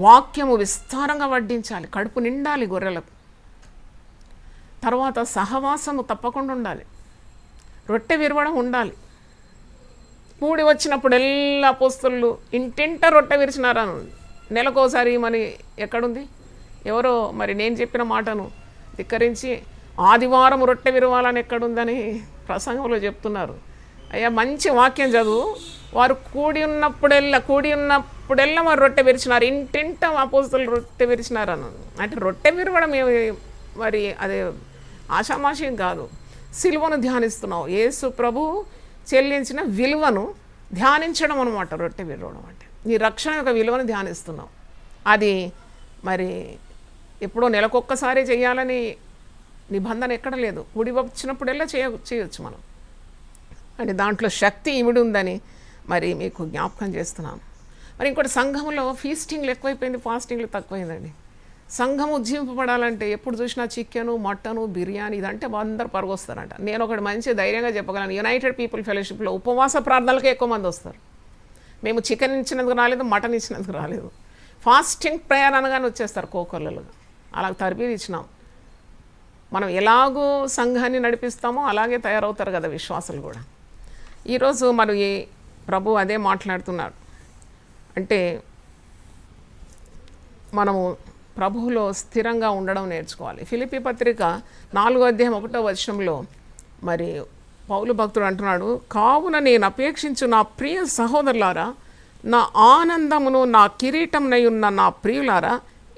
వాక్యము విస్తారంగా వడ్డించాలి, కడుపు నిండాలి గొర్రెలకు. తర్వాత సహవాసము తప్పకుండా ఉండాలి, రొట్టె విరవడం ఉండాలి. కూడి వచ్చినప్పుడు എല്ലാ అపోస్తలులు ఇంటింట రొట్టె విరిచినారని నెలకోసారి మరి ఎక్కడుంది? ఎవరో మరి నేను చెప్పిన మాటను ధిక్కరించి ఆదివారం రొట్టె విరవాలని ఎక్కడుందని ప్రసంగంలో చెప్తున్నారు. అయ్యా, మంచి వాక్యం చదువు. వారు కూడి ఉన్నప్పుడెల్లా వారు రొట్టె విరిచినారు, ఇంటింట అపోస్తలులు రొట్టె విరిచినారని. అంటే రొట్టె విరవడం మరి అదే ఆషామాషి కాదు. సిలువను ధ్యానిస్తున్నావు, యేసు ప్రభు చెల్లించిన విలువను ధ్యానించడం అనమాట రొట్టె విరవడం అంటే. నీ రక్షణ యొక్క విలువను ధ్యానిస్తున్నావు. అది మరి ఎప్పుడో నెలకొక్కసారి చేయాలని నిబంధన ఎక్కడ లేదు. కూడి వచ్చినప్పుడెల్లా చేయొచ్చు మనం. అంటే దాంట్లో శక్తి ఇమిడి ఉందని మరి మీకు జ్ఞాపకం చేస్తున్నాను. మరి ఇంకోటి, సంఘంలో ఫీస్టింగ్లు ఎక్కువైపోయింది, ఫాస్టింగ్లు తక్కువైందండి. సంఘం ఉజ్జీవింపబడాలంటే ఎప్పుడు చూసినా చికెను, మటను, బిర్యానీ ఇదంటే అందరు పరుగొస్తారంట. నేను ఒకటి మంచి ధైర్యంగా చెప్పగలను, యునైటెడ్ పీపుల్ ఫెలోషిప్లో ఉపవాస ప్రార్థనలకే ఎక్కువ మంది వస్తారు. మేము చికెన్ ఇచ్చినందుకు రాలేదు, మటన్ ఇచ్చినందుకు రాలేదు, ఫాస్టింగ్ ప్రేయర్ అనగానే వచ్చేస్తారు కోకొల్లలుగా. అలా తరబీదు ఇచ్చినాం. మనం ఎలాగో సంఘాన్ని నడిపిస్తామో అలాగే తయారవుతారు కదా విశ్వాసులు కూడా. ఈరోజు మరి ప్రభు అదే మాట్లాడుతున్నాడు. అంటే మనము ప్రభువులో స్థిరంగా ఉండడం నేర్చుకోవాలి. ఫిలిప్పీ పత్రిక 4:1 మరి పౌలు భక్తుడు అంటున్నాడు, కావున నేను అపేక్షించు నా ప్రియ సహోదరులారా, నా ఆనందమును నా కిరీటంనై ఉన్న నా ప్రియులారా,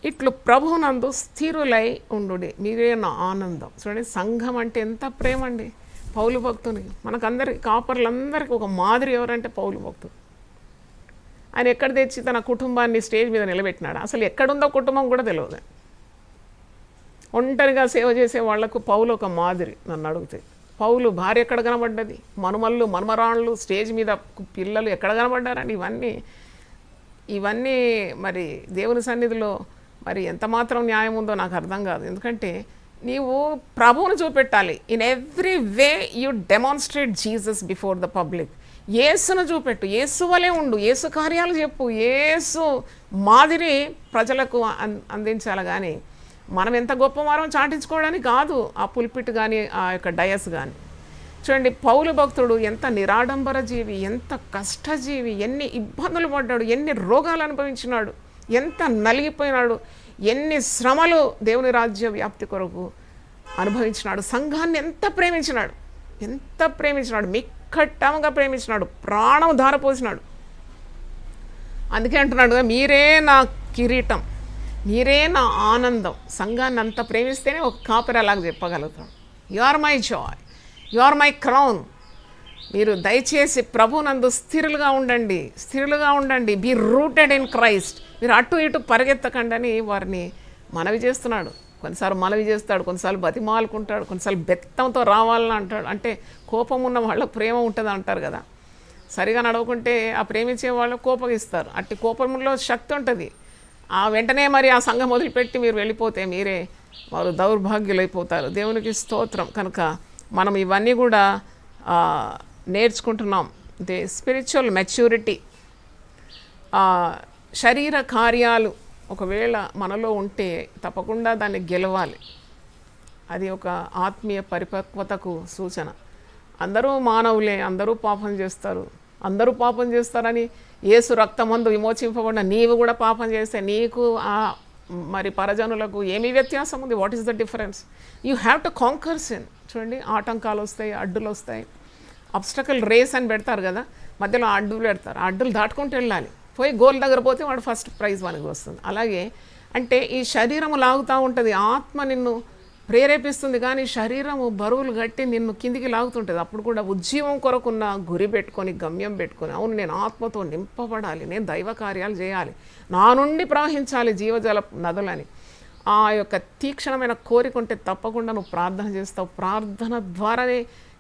ఇట్లు ప్రభువునందు స్థిరులై ఉండుడి. మీరే నా ఆనందం. చూడండి, సంఘం అంటే ఎంత ప్రేమ అండి పౌలు భక్తునికి. మనకందరికి కాపర్లందరికీ ఒక మాదిరి ఎవరంటే పౌలు భక్తుడు. ఆయన ఎక్కడ తెచ్చి తన కుటుంబాన్ని స్టేజ్ మీద నిలబెట్టినాడు? అసలు ఎక్కడుందో కుటుంబం కూడా తెలియదు. ఒంటరిగా సేవ చేసే వాళ్లకు పౌలు ఒక మాదిరి. నన్ను అడిగితే పౌలు భార్య ఎక్కడ కనబడ్డది? మనుమళ్ళు, మనుమరాళ్ళు, స్టేజ్ మీద పిల్లలు ఎక్కడ కనబడ్డారండి? ఇవన్నీ మరి దేవుని సన్నిధిలో మరి ఎంత మాత్రం న్యాయం ఉందో నాకు అర్థం కాదు. ఎందుకంటే నీవు ప్రభువును చూపెట్టాలి. In every way you demonstrate Jesus before the public. యేసును చూపెట్టు, యేసు వలే ఉండు, యేసు కార్యాలు చెప్పు, యేసు మాదిరి ప్రజలకు అందించాలి. కానీ మనం ఎంత గొప్పవారం చాటించుకోవడానికి కాదు ఆ పుల్పిట్ కానీ ఆ యొక్క డయస్ కానీ. చూడండి, పౌలు భక్తుడు ఎంత నిరాడంబర జీవి, ఎంత కష్టజీవి, ఎన్ని ఇబ్బందులు పడ్డాడు, ఎన్ని రోగాలు అనుభవించినాడు, ఎంత నలిగిపోయినాడు, ఎన్ని శ్రమలు దేవుని రాజ్య వ్యాప్తి కొరకు అనుభవించినాడు. సంఘాన్ని ఎంత ప్రేమించినాడు, మిక్కట్టంగా ప్రేమించినాడు, ప్రాణం ధారపోసినాడు. అందుకే అంటున్నాడు, మీరే నా కిరీటం, మీరే నా ఆనందం. సంఘాన్ని అంత ప్రేమిస్తేనే ఒక కాపరి అలాగ చెప్పగలుగుతాడు. You are my joy, you are my crown. మీరు దయచేసి ప్రభునందు స్థిరులుగా ఉండండి, బీ రూటెడ్ ఇన్ క్రైస్ట్. మీరు అటు ఇటు పరిగెత్తకండి అని వారిని మనవి చేస్తున్నాడు. కొన్నిసార్లు మనవి చేస్తాడు, కొన్నిసార్లు బతిమాలుకుంటాడు, కొన్నిసార్లు బెత్తంతో రావాలని అంటాడు. అంటే కోపం ఉన్న వాళ్ళకు ప్రేమ ఉంటుంది అంటారు కదా. సరిగా నడవకుంటే ఆ ప్రేమించే వాళ్ళు కోపగిస్తారు. అట్టి కోపంలో శక్తి ఉంటుంది. ఆ వెంటనే మరి ఆ సంఘం వదిలిపెట్టి మీరు వెళ్ళిపోతే వారు దౌర్భాగ్యులైపోతారు. దేవునికి స్తోత్రం. కనుక మనం ఇవన్నీ కూడా నేర్చుకుంటున్నాం. The spiritual maturity. శరీర కార్యాలు ఒకవేళ మనలో ఉంటే తప్పకుండా దాన్ని గెలవాలి. అది ఒక ఆత్మీయ పరిపక్వతకు సూచన. అందరూ మానవులే, అందరూ పాపం చేస్తారని యేసు రక్తమందు విమోచింపబడిన నీవు కూడా పాపం చేస్తే నీకు మరి పరజనులకు ఏమీ వ్యత్యాసం ఉంది? What is the difference? You have to conquer sin. చూడండి, ఆటంకాలు వస్తాయి, అడ్డులు వస్తాయి. అబ్స్టకల్ రేస్ అని పెడతారు కదా, మధ్యలో అడ్డులు పెడతారు. ఆ అడ్డులు దాటుకుంటూ వెళ్ళాలి. పోయి గోల్ దగ్గర పోతే వాడు ఫస్ట్ ప్రైజ్ మనకి వస్తుంది. అలాగే అంటే ఈ శరీరము లాగుతూ ఉంటుంది, ఆత్మ నిన్ను ప్రేరేపిస్తుంది, కానీ శరీరము బరువులు గట్టి నిన్ను కిందికి లాగుతుంటుంది. అప్పుడు కూడా ఉజ్జీవం కొరకున్న గురి పెట్టుకొని, గమ్యం పెట్టుకొని, అవును నేను ఆత్మతో నింపబడాలి, నేను దైవ కార్యాలు చేయాలి, నా నుండి ప్రవహించాలి జీవజల నదులని ఆ యొక్క తీక్షణమైన కోరిక ఉంటే తప్పకుండా నువ్వు ప్రార్థన చేస్తావు. ప్రార్థన ద్వారానే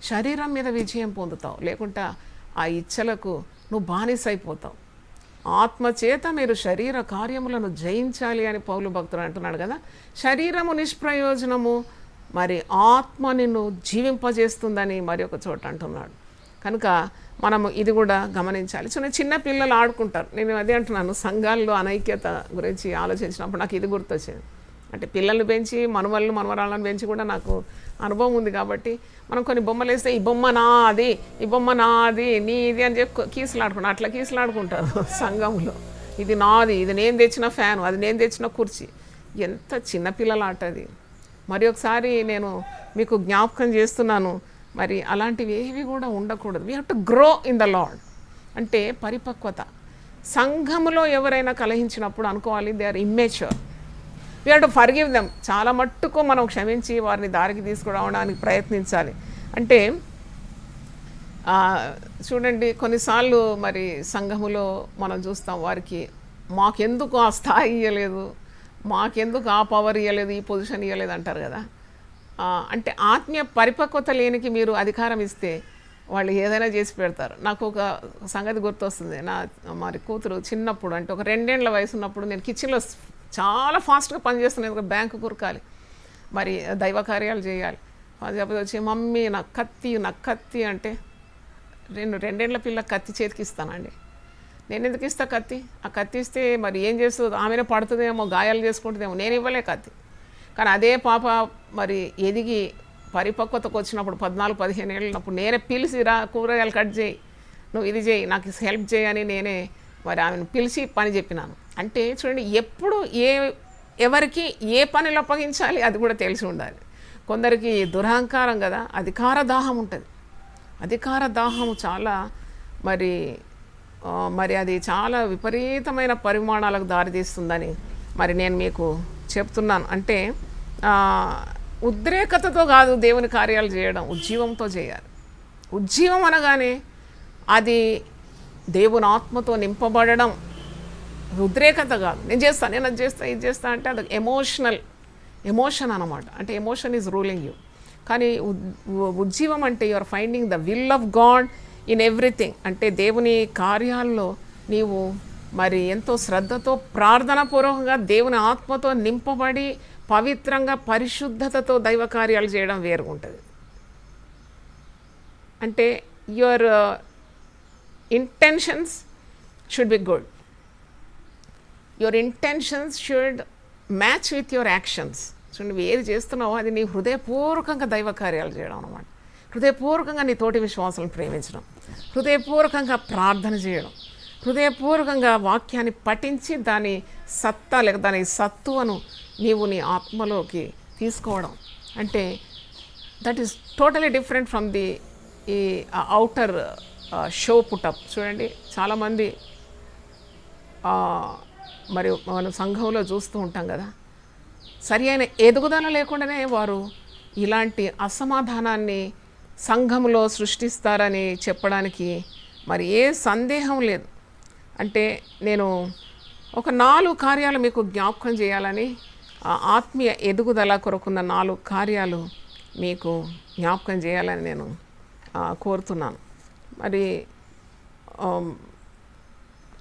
శరీరం మీద విజయం పొందుతావు. లేకుంటే ఆ ఇచ్చలకు నువ్వు బానిసైపోతావు. ఆత్మచేత మీరు శరీర కార్యములను జయించాలి అని పౌలు భక్తుడు అంటున్నాడు కదా. శరీరము నిష్ప్రయోజనము, మరి ఆత్మ నిన్ను జీవింపజేస్తుందని మరి ఒక చోట అంటున్నాడు. కనుక మనము ఇది కూడా గమనించాలి. చిన్న పిల్లలు ఆడుకుంటారు. నేను అదే అంటున్నాను, సంఘాల్లో అనైక్యత గురించి ఆలోచించినప్పుడు నాకు ఇది గుర్తొచ్చింది. అంటే పిల్లల్ని పెంచి మనవళ్ళు మనవరాళ్ళని పెంచి కూడా నాకు అనుభవం ఉంది కాబట్టి మనం కొన్ని బొమ్మలు వేస్తే ఈ బొమ్మ నాది, ఈ బొమ్మ నాది, నీది అని చెప్పి కీసులాడుకుంటారు. అట్లా కీసులాడుకుంటారు సంఘంలో. ఇది నాది, ఇది నేను తెచ్చిన ఫ్యాను, అది నేను తెచ్చిన కుర్చీ. ఎంత చిన్నపిల్లల ఆట అది. మరి ఒకసారి నేను మీకు జ్ఞాపకం చేస్తున్నాను, మరి అలాంటివి ఏవి కూడా ఉండకూడదు. We have to grow in the Lord. అంటే పరిపక్వత. సంఘములో ఎవరైనా కలహించినప్పుడు అనుకోవాలి they are immature. We have to forgive them. చాలా మట్టుకు మనం క్షమించి వారిని దారికి తీసుకురావడానికి ప్రయత్నించాలి. అంటే చూడండి, కొన్నిసార్లు మరి సంఘములో మనం చూస్తాం, వారికి మాకెందుకు ఆ స్థాయి ఇవ్వలేదు, మాకెందుకు ఆ పవర్ ఇవ్వలేదు, ఈ పొజిషన్ ఇవ్వలేదు అంటారు కదా. అంటే ఆత్మీయ పరిపక్వత లేనికి మీరు అధికారం ఇస్తే వాళ్ళు ఏదైనా చేసి పెడతారు. నాకు ఒక సంగతి గుర్తొస్తుంది. మరి కూతురు చిన్నప్పుడు, అంటే ఒక 2 ఏళ్ల వయసు ఉన్నప్పుడు, నేను కిచెన్లో చాలా ఫాస్ట్గా పనిచేస్తున్నాను. ఒక బ్యాంకు కురకాలి, మరి దైవ కార్యాలు చేయాలి. చెప్పి వచ్చి మమ్మీ నాకు కత్తి అంటే, 2 ఏళ్ల పిల్ల కత్తి చేతికి ఇస్తానండి. నేను ఎందుకు ఇస్తా కత్తి? ఆ కత్తి ఇస్తే మరి ఏం చేస్తుంది? ఆమెనే పడుతుందేమో, గాయాలు చేసుకుంటుందేమో. నేను ఇవ్వలే కత్తి. కానీ అదే పాప మరి ఎదిగి పరిపక్వతకు వచ్చినప్పుడు 14-15 ఏళ్ళప్పుడు నేనే పిలిచి కూరగాయలు కట్ చేయి, నువ్వు ఇది చేయి, నాకు హెల్ప్ చేయని నేనే మరి ఆమెను పిలిచి పని చెప్పినాను. అంటే చూడండి, ఎప్పుడు ఎవరికి ఏ పనులు అప్పగించాలి అది కూడా తెలిసి ఉండాలి. కొందరికి దురహంకారం కదా, అధికార దాహం ఉంటుంది. అధికార దాహము చాలా మరి అది చాలా విపరీతమైన పరిమాణాలకు దారితీస్తుందని మరి నేను మీకు చెప్తున్నాను. అంటే ఉద్రేకతతో కాదు దేవుని కార్యాలు చేయడం, ఉజ్జీవంతో చేయాలి. ఉజ్జీవం అనగానే అది దేవుని ఆత్మతో నింపబడడం, ఉద్రేకత కాదు. నేను అది చేస్తా ఇది చేస్తా అంటే అది ఎమోషన్ అన్నమాట. అంటే ఎమోషన్ ఈజ్ రూలింగ్ యూ. కానీ ఉజ్జీవం అంటే you are finding the will of God in everything. అంటే దేవుని కార్యాల్లో నీవు మరి ఎంతో శ్రద్ధతో, ప్రార్థనాపూర్వకంగా, దేవుని ఆత్మతో నింపబడి పవిత్రంగా, పరిశుద్ధతతో దైవ కార్యాలు చేయడం వేరుగా ఉంటుంది. అంటే your intentions should be good. Your intentions should match with your actions. So నువ్వు ఏది చేస్తున్నావో అది నీ హృదయపూర్వకంగా దైవ కార్యాలు చేయడం అన్నమాట. హృదయపూర్వకంగా నీ తోటి విశ్వాసాలను ప్రేమించడం, హృదయపూర్వకంగా ప్రార్థన చేయడం, హృదయపూర్వకంగా వాక్యాన్ని పఠించి దాని సత్తా లేక దాని సత్తువను నీవు నీ ఆత్మలోకి తీసుకోవడం. అంటే that is totally different from the ఈ అవుటర్ షో పుటప్. చూడండి, చాలామంది మరి మనం సంఘంలో చూస్తూ ఉంటాం కదా, సరి అయిన ఎదుగుదల లేకుండానే వారు ఇలాంటి అసమాధానాన్ని సంఘంలో సృష్టిస్తారని చెప్పడానికి మరి ఏ సందేహం లేదు. అంటే నేను ఒక 4 కార్యాలు మీకు జ్ఞాపకం చేయాలని, ఆత్మీయ ఎదుగుదల కొరకున్న 4 కార్యాలు మీకు జ్ఞాపకం చేయాలని నేను కోరుతున్నాను. మరి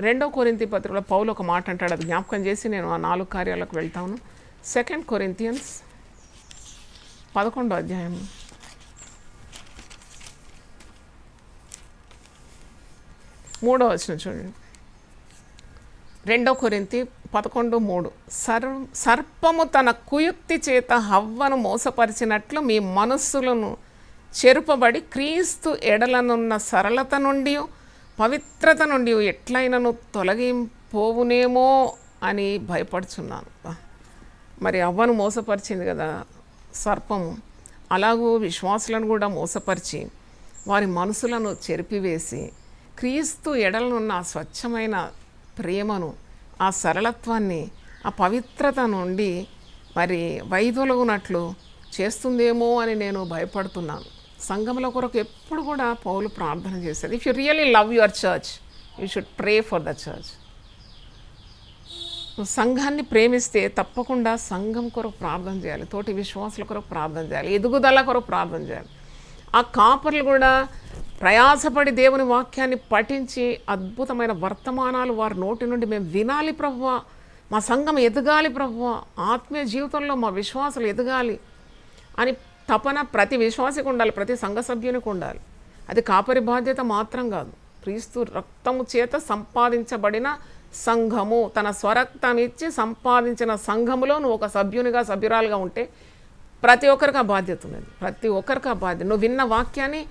2 కొరింథీ పత్రికలో పౌలు ఒక మాట అంటాడు, అది జ్ఞాపకం చేసి నేను ఆ 4 కార్యాలకు వెళ్తాను. 2 కొరింథియన్స్ 11వ అధ్యాయం 3వ వచనం చూడండి. 2 కొరింథీ 11:3. సర్పము తన కుయుక్తి చేత హవ్వను మోసపరిచినట్లు మీ మనస్సులను చెరుపబడి క్రీస్తు ఎడలనున్న సరళత నుండి, పవిత్రత నుండి ఎట్లయినను తొలగిపోవునేమో అని భయపడుచున్నాను. మరి హవ్వను మోసపరిచింది కదా సర్పము, అలాగూ విశ్వాసులను కూడా మోసపరిచి వారి మనసులను చెరిపివేసి క్రీస్తు ఎడలనున్న ఆ స్వచ్ఛమైన ప్రేమను, ఆ సరళత్వాన్ని, ఆ పవిత్రత నుండి మరి వైదొలగునట్లు చేస్తుందేమో అని నేను భయపడుతున్నాను. సంఘముల కొరకు ఎప్పుడు కూడా పౌలు ప్రార్థన చేసేది. If you really love your church, you should pray for the church. సంఘాన్ని ప్రేమిస్తే తప్పకుండా సంఘం కొరకు ప్రార్థన చేయాలి, తోటి విశ్వాసుల కొరకు ప్రార్థన చేయాలి, ఎదుగుదల కొరకు ప్రార్థన చేయాలి. ఆ కాపర్లు కూడా ప్రయాసపడి దేవుని వాక్యాన్ని పఠించి అద్భుతమైన వర్తమానాలు వారి నోటి నుండి మేము వినాలి ప్రభువా, మా సంఘం ఎదగాలి ప్రభువా, ఆత్మీయ జీవితంలో మా విశ్వాసులు ఎదగాలి అని తపన ప్రతి విశ్వాసికి ఉండాలి, ప్రతి సంఘ సభ్యునికి ఉండాలి. అది కాపరి బాధ్యత మాత్రం కాదు, క్రీస్తు రక్తము చేత సంపాదించబడిన సంఘము, తన స్వరక్తం ఇచ్చి సంపాదించిన సంఘములో నువ్వు ఒక సభ్యునిగా సభ్యురాలుగా ఉంటే ప్రతి ఒక్కరికి ఆ బాధ్యత ఉన్నది. ప్రతి ఒక్కరికి ఆ బాధ్యత. నువ్వు విన్న వాక్యాన్ని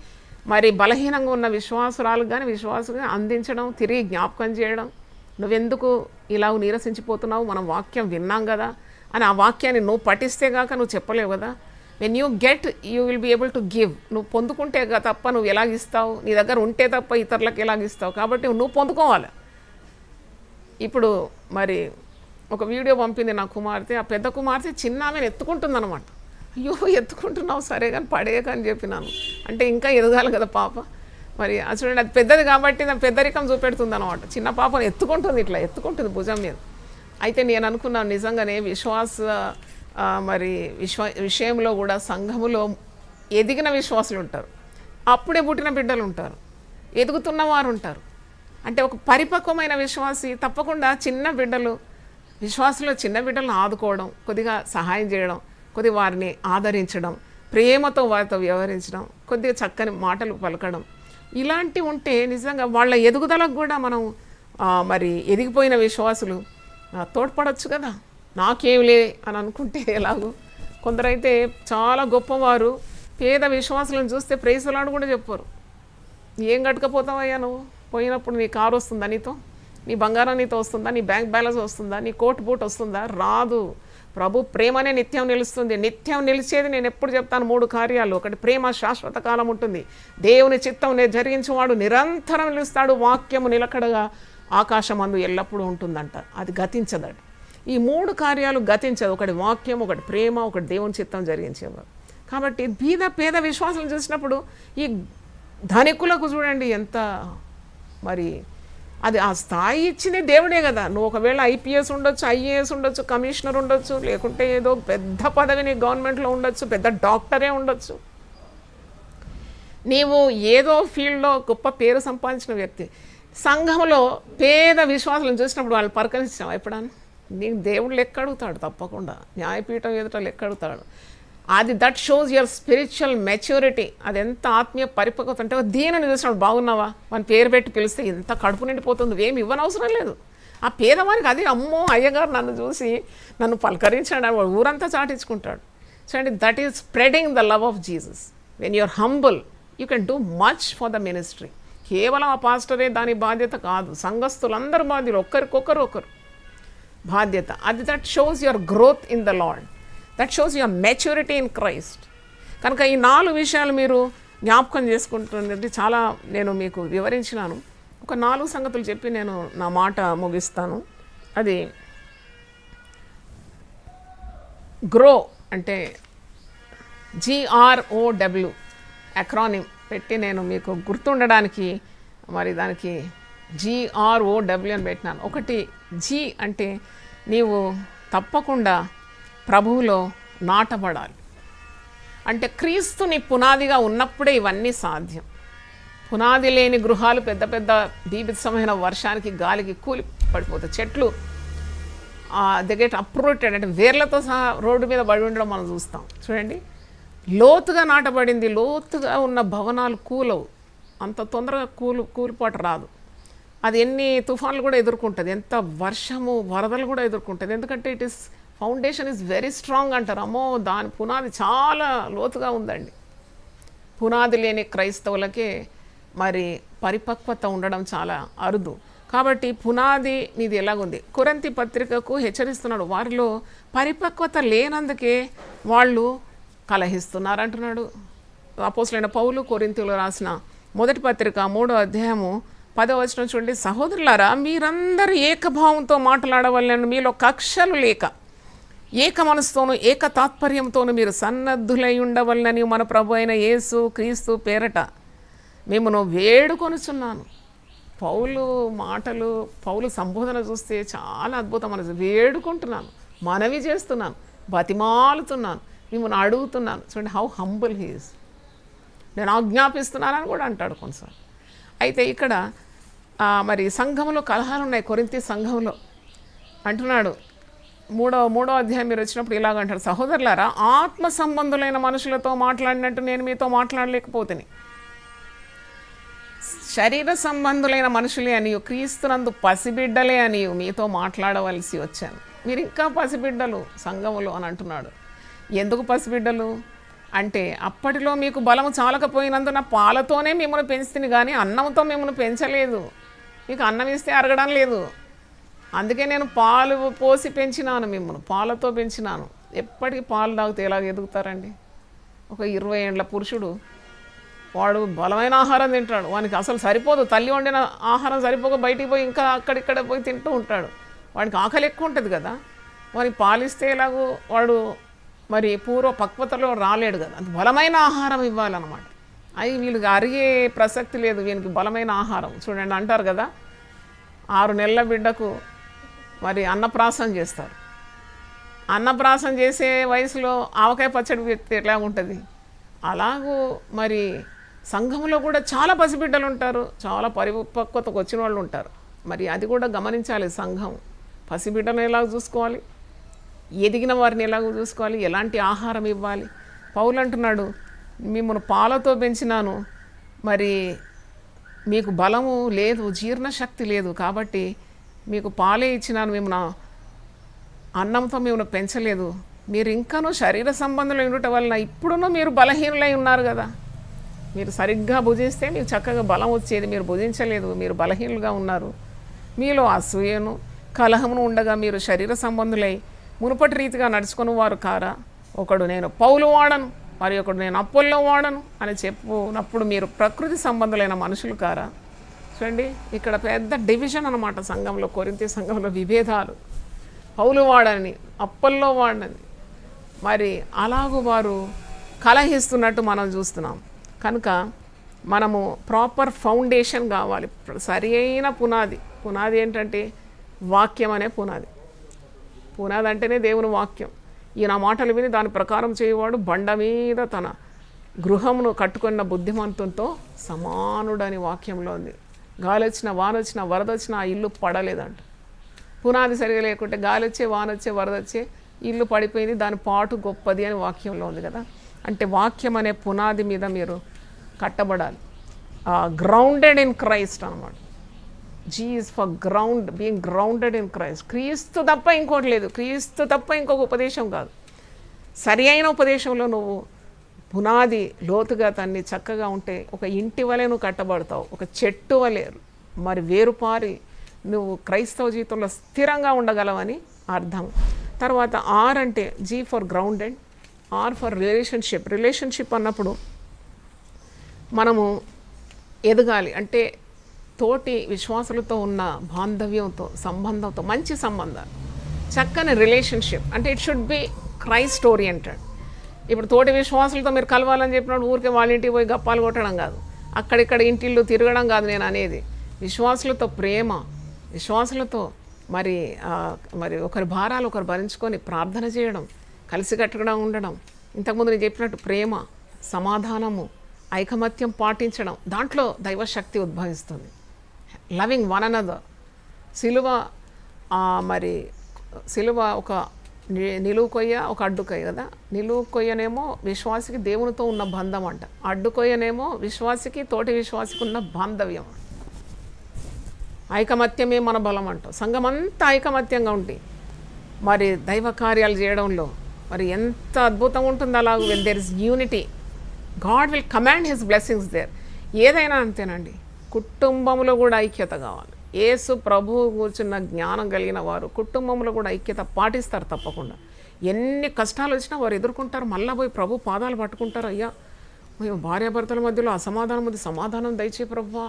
మరి బలహీనంగా ఉన్న విశ్వాసురాలకు కానీ విశ్వాసుగా అందించడం, తిరిగి జ్ఞాపకం చేయడం. నువ్వెందుకు ఇలా నీరసించిపోతున్నావు, మనం వాక్యం విన్నాం కదా అని ఆ వాక్యాన్ని నువ్వు పఠిస్తే కాక నువ్వు చెప్పలేవు కదా. When you get you will be able to give. నువ్వు పొందుకుంటే తప్ప నువ్వు ఎలాగిస్తావు, నీ దగ్గర ఉంటే తప్ప ఇతరులకు ఎలాగిస్తావు. కాబట్టి నువ్వు పొందుకోవాలి. ఇప్పుడు మరి ఒక వీడియో పంపింది నా కుమార్తె. ఆ పెద్ద కుమార్తె చిన్న ఆమెను ఎత్తుకుంటుంది అనమాట. అయ్యో ఎత్తుకుంటున్నావు సరే కానీ పడేయక అని చెప్పినాను. అంటే ఇంకా ఎదగాలి కదా పాప. మరి చూడండి, అది పెద్దది కాబట్టి నా పెద్దరికం చూపెడుతుంది అనమాట. చిన్న పాపను ఎత్తుకుంటుంది, ఇట్లా ఎత్తుకుంటుంది భుజం మీద. అయితే నేను అనుకున్నాను నిజంగానే మరి విషయంలో కూడా సంఘములో ఎదిగిన విశ్వాసులు ఉంటారు, అప్పుడే పుట్టిన బిడ్డలు ఉంటారు, ఎదుగుతున్న వారు ఉంటారు. అంటే ఒక పరిపక్వమైన విశ్వాసి తప్పకుండా చిన్న బిడ్డలు, విశ్వాసంలో చిన్న బిడ్డలను ఆదుకోవడం, కొద్దిగా సహాయం చేయడం, కొద్దిగా వారిని ఆదరించడం, ప్రేమతో వారితో వ్యవహరించడం, కొద్దిగా చక్కని మాటలు పలకడం, ఇలాంటివి ఉంటే నిజంగా వాళ్ళ ఎదుగుదలకు కూడా మనం మరి ఎదిగిపోయిన విశ్వాసులు తోడ్పడవచ్చు కదా. నాకేమిలే అని అనుకుంటే ఎలాగో. కొందరైతే చాలా గొప్పవారు పేద విశ్వాసులను చూస్తే ప్రైజులాడు కూడా చెప్పారు. ఏం కట్టుకపోతావయ్యా నువ్వు, పోయినప్పుడు నీ కారు వస్తుందా నీతో, నీ బంగారం నీతో వస్తుందా, నీ బ్యాంక్ బ్యాలెన్స్ వస్తుందా, నీ కోట్ బూట్ వస్తుందా, రాదు. ప్రభు ప్రేమనే నిత్యం నిలుస్తుంది. నిత్యం నిలిచేది నేను ఎప్పుడు చెప్తాను 3 కార్యాలు. ఒకటి, ప్రేమ శాశ్వత కాలం ఉంటుంది. దేవుని చిత్తం జరిగించేవాడు నిరంతరం నిలుస్తాడు. వాక్యము నిలకడగా ఆకాశమందు ఎల్లప్పుడూ ఉంటుందంట, అది గతించదట. ఈ 3 కార్యాలు గతించదు. ఒకటి వాక్యం, ఒకటి ప్రేమ, ఒకటి దేవుని చిత్తం జరిగించేవారు. కాబట్టి పేద విశ్వాసం చూసినప్పుడు ఈ ధనికులకు చూడండి ఎంత మరి అది ఆ స్థాయి ఇచ్చింది దేవుడే కదా. నువ్వు ఒకవేళ ఐపీఎస్ ఉండొచ్చు, ఐఏఎస్ ఉండొచ్చు, కమిషనర్ ఉండొచ్చు, లేకుంటే ఏదో పెద్ద పదవిని గవర్నమెంట్లో ఉండొచ్చు, పెద్ద డాక్టరే ఉండొచ్చు. నీవు ఏదో ఫీల్డ్లో గొప్ప పేరు సంపాదించిన వ్యక్తి. సంఘంలో పేద విశ్వాసాలను చూసినప్పుడు వాళ్ళు పరకరించాం ఎప్పుడన్నా. నీకు దేవుడు లెక్క అడుగుతాడు, తప్పకుండా న్యాయపీఠం ఎదుట లెక్క అడుగుతాడు. అది that shows your spiritual maturity. అది ఎంత ఆత్మీయ పరిపక్వత అంటే, దీనిని చూసినప్పుడు బాగున్నావా వాని పేరు పెట్టి పిలిస్తే ఇంత కడుపు నిండిపోతుంది, ఏమి ఇవ్వనవసరం లేదు. ఆ పేదవానికి అది అమ్మో అయ్యగారు నన్ను చూసి నన్ను పలకరించాడు, ఊరంతా చాటించుకుంటాడు. చూడండి, that is spreading the love of Jesus. When you're humble you can do much for the ministry. కేవలం ఆ పాస్టరే దాని బాధ్యత కాదు, సంఘస్థులందరూ బాధ్యులు, ఒకరు బాధ్యత. అది that shows your growth in the lord, that shows your maturity in Christ. కనుక ఈ 4 విషయాలు మీరు జ్ఞాపకం చేసుకుంటున్నది చాలా నేను మీకు వివరించినాను. ఒక 4 సంగతులు చెప్పి నేను నా మాట ముగిస్తాను. అది గ్రో అంటే GROW అక్రానిమ్ పెట్టి నేను మీకు గుర్తుండడానికి మరి దానికి GROW అని పెట్టినాను. ఒకటి జీ అంటే నీవు తప్పకుండా ప్రభువులో నాటబడాలి. అంటే క్రీస్తుని పునాదిగా ఉన్నప్పుడే ఇవన్నీ సాధ్యం. పునాది లేని గృహాలు పెద్ద పెద్ద బీభత్సమైన వర్షానికి గాలికి కూలి పడిపోతాయి. చెట్లు దే గెట్ అప్రూటెడ్, అంటే వేర్లతో సహా రోడ్డు మీద పడి ఉండడం మనం చూస్తాం. చూడండి, లోతుగా నాటబడింది, లోతుగా ఉన్న భవనాలు కూలవు, అంత తొందరగా కూలిపాటు రాదు. అది ఎన్ని తుఫాన్లు కూడా ఎదుర్కొంటుంది, ఎంత వర్షము వరదలు కూడా ఎదుర్కొంటుంది. ఎందుకంటే it is foundation is very strong అంటారు. అమ్మో దాని పునాది చాలా లోతుగా ఉందండి. పునాది లేని క్రైస్తవులకే మరి పరిపక్వత ఉండడం చాలా అరుదు. కాబట్టి పునాది నీది ఎలాగుంది. కొరింథీ పత్రికకు హెచ్చరిస్తున్నాడు, వారిలో పరిపక్వత లేనందుకే వాళ్ళు కలహిస్తున్నారు అంటున్నాడు. అపోస్తలుడైన పౌలు కొరింథీయులకు రాసిన మొదటి పత్రిక 3వ అధ్యాయము 10వ వచనం చూడండి. సహోదరులారా, మీరందరూ ఏకభావంతో మాట్లాడవలెను, మీలో కక్షలు లేక ఏక మనసుతోనూ ఏక తాత్పర్యంతోనూ మీరు సన్నద్ధులై ఉండవలనని మన ప్రభు అయిన యేసు క్రీస్తు పేరట మిమ్మను వేడుకొనుచున్నాను. పౌలు సంబోధన చూస్తే చాలా అద్భుతం. మనసు వేడుకుంటున్నాను, మనవి చేస్తున్నాను, బతిమాలుతున్నాను, మిమ్మల్ని అడుగుతున్నాను. చూడండి హౌ హంబుల్ హీ ఈజ్. నేను ఆజ్ఞాపిస్తున్నానని కూడా అంటాడు కొన్నిసార్లు. అయితే ఇక్కడ మరి సంఘంలో కలహాలు ఉన్నాయి. కొరింథీ సంఘంలో అంటున్నాడు, మూడో అధ్యాయం మీరు వచ్చినప్పుడు ఇలాగంటాడు, సహోదరులారా, ఆత్మ సంబంధులైన మనుషులతో మాట్లాడినట్టు నేను మీతో మాట్లాడలేకపోతుంది. శరీర సంబంధులైన మనుషులే అనియు క్రీస్తునందు పసిబిడ్డలే అనియు మీతో మాట్లాడవలసి వచ్చాను. మీరు ఇంకా పసిబిడ్డలు సంఘములో అని అంటున్నాడు. ఎందుకు పసిబిడ్డలు అంటే అప్పటిలో మీకు బలము చాలకపోయినందున పాలతోనే మిమ్మల్ని పెంచుతుంది, కానీ అన్నంతో మిమ్మల్ని పెంచలేదు. మీకు అన్నం ఇస్తే అరగడం లేదు. అందుకే నేను పాలు పోసి పెంచినాను, మిమ్మల్ని పాలతో పెంచినాను. ఎప్పటికీ పాలు తాగితే ఎలాగ ఎదుగుతారండి? ఒక 20 ఏళ్ళ పురుషుడు వాడు బలమైన ఆహారం తింటాడు, వానికి అసలు సరిపోదు. తల్లి వండిన ఆహారం సరిపోక బయటికి పోయి ఇంకా అక్కడిక్కడ పోయి తింటూ ఉంటాడు. వాడికి ఆకలి ఎక్కువ ఉంటుంది కదా, వానికి పాలిస్తే ఎలాగో వాడు మరి పూర్వ పక్వతలో రాలేడు కదా. అంత బలమైన ఆహారం ఇవ్వాలన్నమాట. అవి వీళ్ళకి అరిగే ప్రసక్తి లేదు, వీనికి బలమైన ఆహారం. చూడండి అంటారు కదా, 6 నెలల బిడ్డకు మరి అన్నప్రాసం చేస్తారు. అన్నప్రాసం చేసే వయసులో ఆవకాయ పచ్చడి పెడితే ఎట్లా ఉంటుంది? అలాగూ మరి సంఘంలో కూడా చాలా పసిబిడ్డలు ఉంటారు, చాలా పరిపక్వతకు వచ్చిన వాళ్ళు ఉంటారు. మరి అది కూడా గమనించాలి. సంఘం పసిబిడ్డను ఎలాగ చూసుకోవాలి, ఎదిగిన వారిని ఎలాగో చూసుకోవాలి, ఎలాంటి ఆహారం ఇవ్వాలి. పౌలు అంటున్నాడు, మిమ్మల్ని పాలతో పెంచినాను, మరి మీకు బలము లేదు, జీర్ణశక్తి లేదు, కాబట్టి మీకు పాలే ఇచ్చినాను, మిమ్మల్ని అన్నంతో మిమ్మల్ని పెంచలేదు. మీరు ఇంకానూ శరీర సంబంధంలో ఉండటం వలన ఇప్పుడునూ మీరు బలహీనులై ఉన్నారు కదా. మీరు సరిగ్గా భుజిస్తే మీకు చక్కగా బలం వచ్చేది. మీరు భుజించలేదు, మీరు బలహీనులుగా ఉన్నారు. మీలో అసూయను కలహమును ఉండగా మీరు శరీర సంబంధులై మునుపటి రీతిగా నడుచుకుని వారు కారా? ఒకడు నేను పౌలు వాడను, మరి ఒకడు నేను అప్పొల్లో వాడను అని చెప్పునప్పుడు మీరు ప్రకృతి సంబంధులైన మనుషులు కారా? చూడండి, ఇక్కడ పెద్ద డివిజన్ అన్నమాట సంఘంలో. కొరింథీ సంఘంలో విభేదాలు. పౌలు వాడని, అప్పల్లో వాడని, మరి అలాగూ వారు కలహిస్తున్నట్టు మనం చూస్తున్నాం. కనుక మనము ప్రాపర్ ఫౌండేషన్ కావాలి, సరి అయిన పునాది. పునాది ఏంటంటే వాక్యం అనే పునాది. పునాది అంటేనే దేవుని వాక్యం. ఈయన మాటలు విని దాని ప్రకారం చేయవాడు బండ మీద తన గృహమును కట్టుకున్న బుద్ధిమంతునితో సమానుడని వాక్యంలో ఉంది. గాలి వచ్చినా వాన వచ్చినా వరద వచ్చినా ఆ ఇల్లు పడలేదంట. పునాది సరిగా లేకుంటే గాలి వచ్చే వాన వచ్చే వరద వచ్చే ఇల్లు పడిపోయింది, దాని పాటు గొప్పది అని వాక్యంలో ఉంది కదా. అంటే వాక్యం అనే పునాది మీద మీరు కట్టబడాలి. గ్రౌండెడ్ ఇన్ క్రైస్ట్ అన్నమాట. G is for ground, being grounded in Christ. క్రీస్తు తప్ప ఇంకోటి లేదు, క్రీస్తు తప్ప ఇంకొక ఉపదేశం కాదు. సరి అయిన ఉపదేశంలో నువ్వు పునాది లోతుగా తన్ని చక్కగా ఉంటే ఒక ఇంటి వలె నువ్వు కట్టబడతావు, ఒక చెట్టు వలె మరి వేరుపారి నువ్వు క్రైస్తవ జీవితంలో స్థిరంగా ఉండగలవని అర్థం. తర్వాత ఆర్ అంటే G for grounded, R for relationship. Relationship అన్నప్పుడు మనము ఎదగాలి అంటే తోటి విశ్వాసులతో ఉన్న బాంధవ్యంతో, సంబంధంతో, మంచి సంబంధాలు, చక్కని రిలేషన్షిప్. అంటే it should be Christ oriented. ఇప్పుడు తోటి విశ్వాసులతో మీరు కలవాలని చెప్పినప్పుడు ఊరికే వాళ్ళ ఇంటికి పోయి గప్పాలు కొట్టడం కాదు, అక్కడిక్కడ ఇంటిళ్ళు తిరగడం కాదు నేను అనేది. విశ్వాసులతో ప్రేమ, విశ్వాసులతో మరి మరి ఒకరి భారాలు ఒకరు భరించుకొని ప్రార్థన చేయడం, కలిసికట్టుగా ఉండడం. ఇంతకుముందు నేను చెప్పినట్టు ప్రేమ, సమాధానము, ఐకమత్యం పాటించడం, దాంట్లో దైవశక్తి ఉద్భవిస్తుంది. Loving one another. సిలువ మరి సిలువ ఒక నిలువు కొయ్య, ఒక అడ్డు కొయ్య కదా. నిలువు కొయ్యనేమో విశ్వాసికి దేవునితో ఉన్న బంధం అంట, అడ్డు కొయ్యనేమో విశ్వాసికి తోటి విశ్వాసికి ఉన్న బాంధవ్యం. ఐకమత్యమే మన బలం అంటాం. సంఘం అంతా ఐకమత్యంగా ఉంటుంది మరి దైవ కార్యాలు చేయడంలో మరి ఎంత అద్భుతంగా ఉంటుంది. అలాగ when there is unity, God will command his blessings there. ఏదైనా అంతేనండి, కుటుంబంలో కూడా ఐక్యత కావాలి. యేసు ప్రభువు కూర్చున్న జ్ఞానం కలిగిన వారు కుటుంబంలో కూడా ఐక్యత పాటిస్తారు తప్పకుండా. ఎన్ని కష్టాలు వచ్చినా వారు ఎదుర్కొంటారు, మళ్ళీ పోయి ప్రభు పాదాలు పట్టుకుంటారు. అయ్యా మేము భార్యాభర్తల మధ్యలో అసమాధానం ఉంది, సమాధానం దయచే ప్రభువా,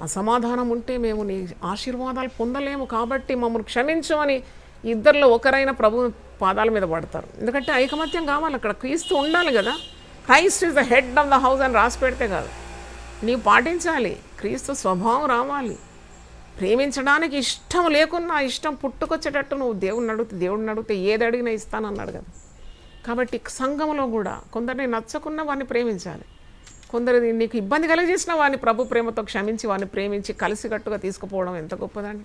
అసమాధానం ఉంటే మేము నీ ఆశీర్వాదాలు పొందలేము, కాబట్టి మమ్మల్ని క్షమించు అని ఇద్దరిలో ఒకరైన ప్రభు పాదాల మీద పడతారు. ఎందుకంటే ఐకమత్యం కావాలి, అక్కడ క్రీస్తు ఉండాలి కదా. Christ is the head of the house అని రాసి పెడితే కాదు, నీవు పాటించాలి. క్రీస్తు స్వభావం రావాలి. ప్రేమించడానికి ఇష్టం లేకున్నా ఇష్టం పుట్టుకొచ్చేటట్టు నువ్వు దేవుడిని అడిగితే ఏది అడిగినా ఇస్తానన్నాడు కదా. కాబట్టి సంఘంలో కూడా కొందరిని నచ్చకున్న వాడిని ప్రేమించాలి, కొందరిని నీకు ఇబ్బంది కలిగజేసిన వాడిని ప్రభు ప్రేమతో క్షమించి వాడిని ప్రేమించి కలిసికట్టుగా తీసుకుపోవడం ఎంత గొప్పదండి,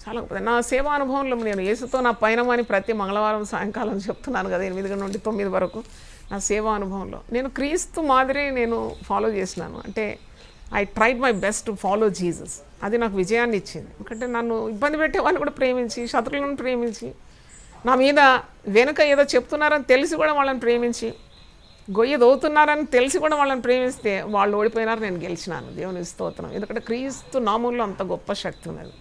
చాలా గొప్పది. నా సేవా అనుభవంలో నేను యేసుతో నా పయనమని ప్రతి మంగళవారం సాయంకాలం చెప్తున్నాను కదా, 8 నుండి 9 వరకు. నా సేవా అనుభవంలో నేను క్రీస్తు మాదిరి నేను ఫాలో చేసినాను. అంటే I tried my best to follow Jesus. అది నాకు విజయాన్ని ఇచ్చింది. ఎందుకంటే నన్ను ఇబ్బంది పెట్టే వాళ్ళని కూడా ప్రేమించి, శత్రువులను ప్రేమించి, నా మీద వెనుక ఏదో చెప్తున్నారని తెలిసి కూడా వాళ్ళని ప్రేమించి, గొయ్యి దోవుతున్నారని తెలిసి కూడా వాళ్ళని ప్రేమిస్తే వాళ్ళు ఓడిపోయినారు, నేను గెలిచినాను. దేవుని స్తోత్రం. ఎందుకంటే క్రీస్తు నామంలో అంత గొప్ప శక్తి ఉన్నది.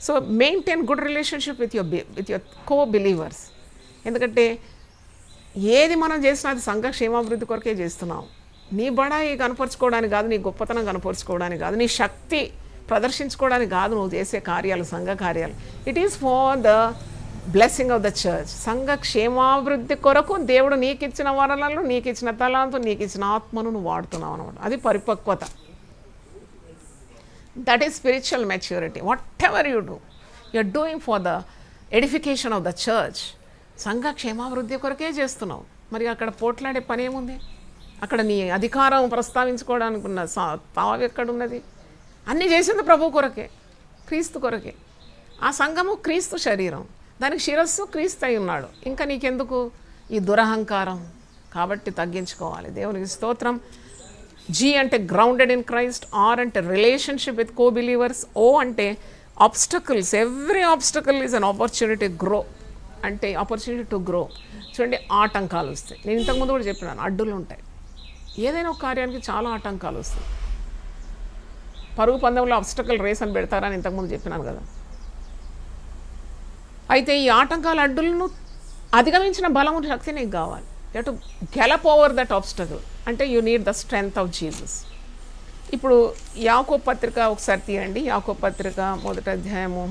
So maintain good relationship with your co believers. ఎందుకంటే ఏది మనం చేసినా అది సంఘ క్షేమాభివృద్ధి కొరకే చేస్తున్నాం. నీ బడాయి కనపరుచుకోవడానికి కాదు, నీ గొప్పతనం కనపరుచుకోవడానికి కాదు, నీ శక్తి ప్రదర్శించుకోవడానికి కాదు నువ్వు చేసే కార్యాలు, సంఘ కార్యాలు. It is for the blessing of the church. సంఘ క్షేమాభివృద్ధి కొరకు దేవుడు నీకు ఇచ్చిన వరాలను, నీకు ఇచ్చిన తలాంతు, నీకు ఇచ్చిన ఆత్మను నువ్వు వాడుతున్నావు అనమాట. అది పరిపక్వత. That is spiritual maturity. Whatever you do, you're doing for the edification of the church. సంఘ క్షేమాభివృద్ధి కొరకే చేస్తున్నావు. మరి అక్కడ పోట్లాడే పని ఏముంది? అక్కడ నీ అధికారం ప్రస్తావించుకోవడానికి ఉన్న తావు ఎక్కడున్నది? అన్నీ చేసింది ప్రభు కొరకే, క్రీస్తు కొరకే. ఆ సంఘము క్రీస్తు శరీరం, దానికి శిరస్సు క్రీస్తు అయి ఉన్నాడు. ఇంకా నీకెందుకు ఈ దురహంకారం? కాబట్టి తగ్గించుకోవాలి. దేవునికి స్తోత్రం. జీ అంటే గ్రౌండెడ్ ఇన్ క్రైస్ట్, ఆర్ అంటే రిలేషన్షిప్ విత్ కో బిలీవర్స్, ఓ అంటే obstacles. Every obstacle is an opportunity grow, అంటే ఆపర్చునిటీ టు గ్రో. చూడండి, ఆటంకాలు వస్తాయి. నేను ఇంతకుముందు కూడా చెప్పినాను, అడ్డులు ఉంటాయి. ఏదైనా ఒక కార్యానికి చాలా ఆటంకాలు వస్తాయి. పరుగు పందెంలో ఆబ్స్టకల్ రేస్ అని పెడతారని ఇంతకుముందు చెప్పినాను కదా. అయితే ఈ ఆటంకాల అడ్డులను అధిగమించిన బలం శక్తి నీకు కావాలి. You to gallop over that obstacle. అంటే you need the strength of Jesus. ఇప్పుడు యాకోబు పత్రిక ఒకసారి తీయండి. యాకోబు పత్రిక 1వ అధ్యాయము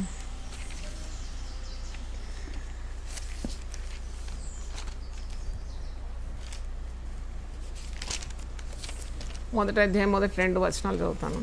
1వ అధ్యాయం 1-2 వచనాలు చదువుతాను.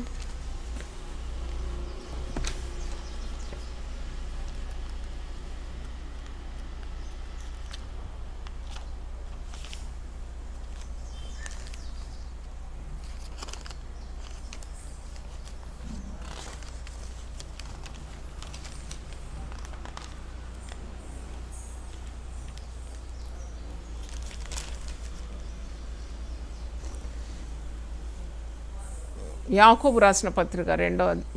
యాకోబు రాసిన పత్రిక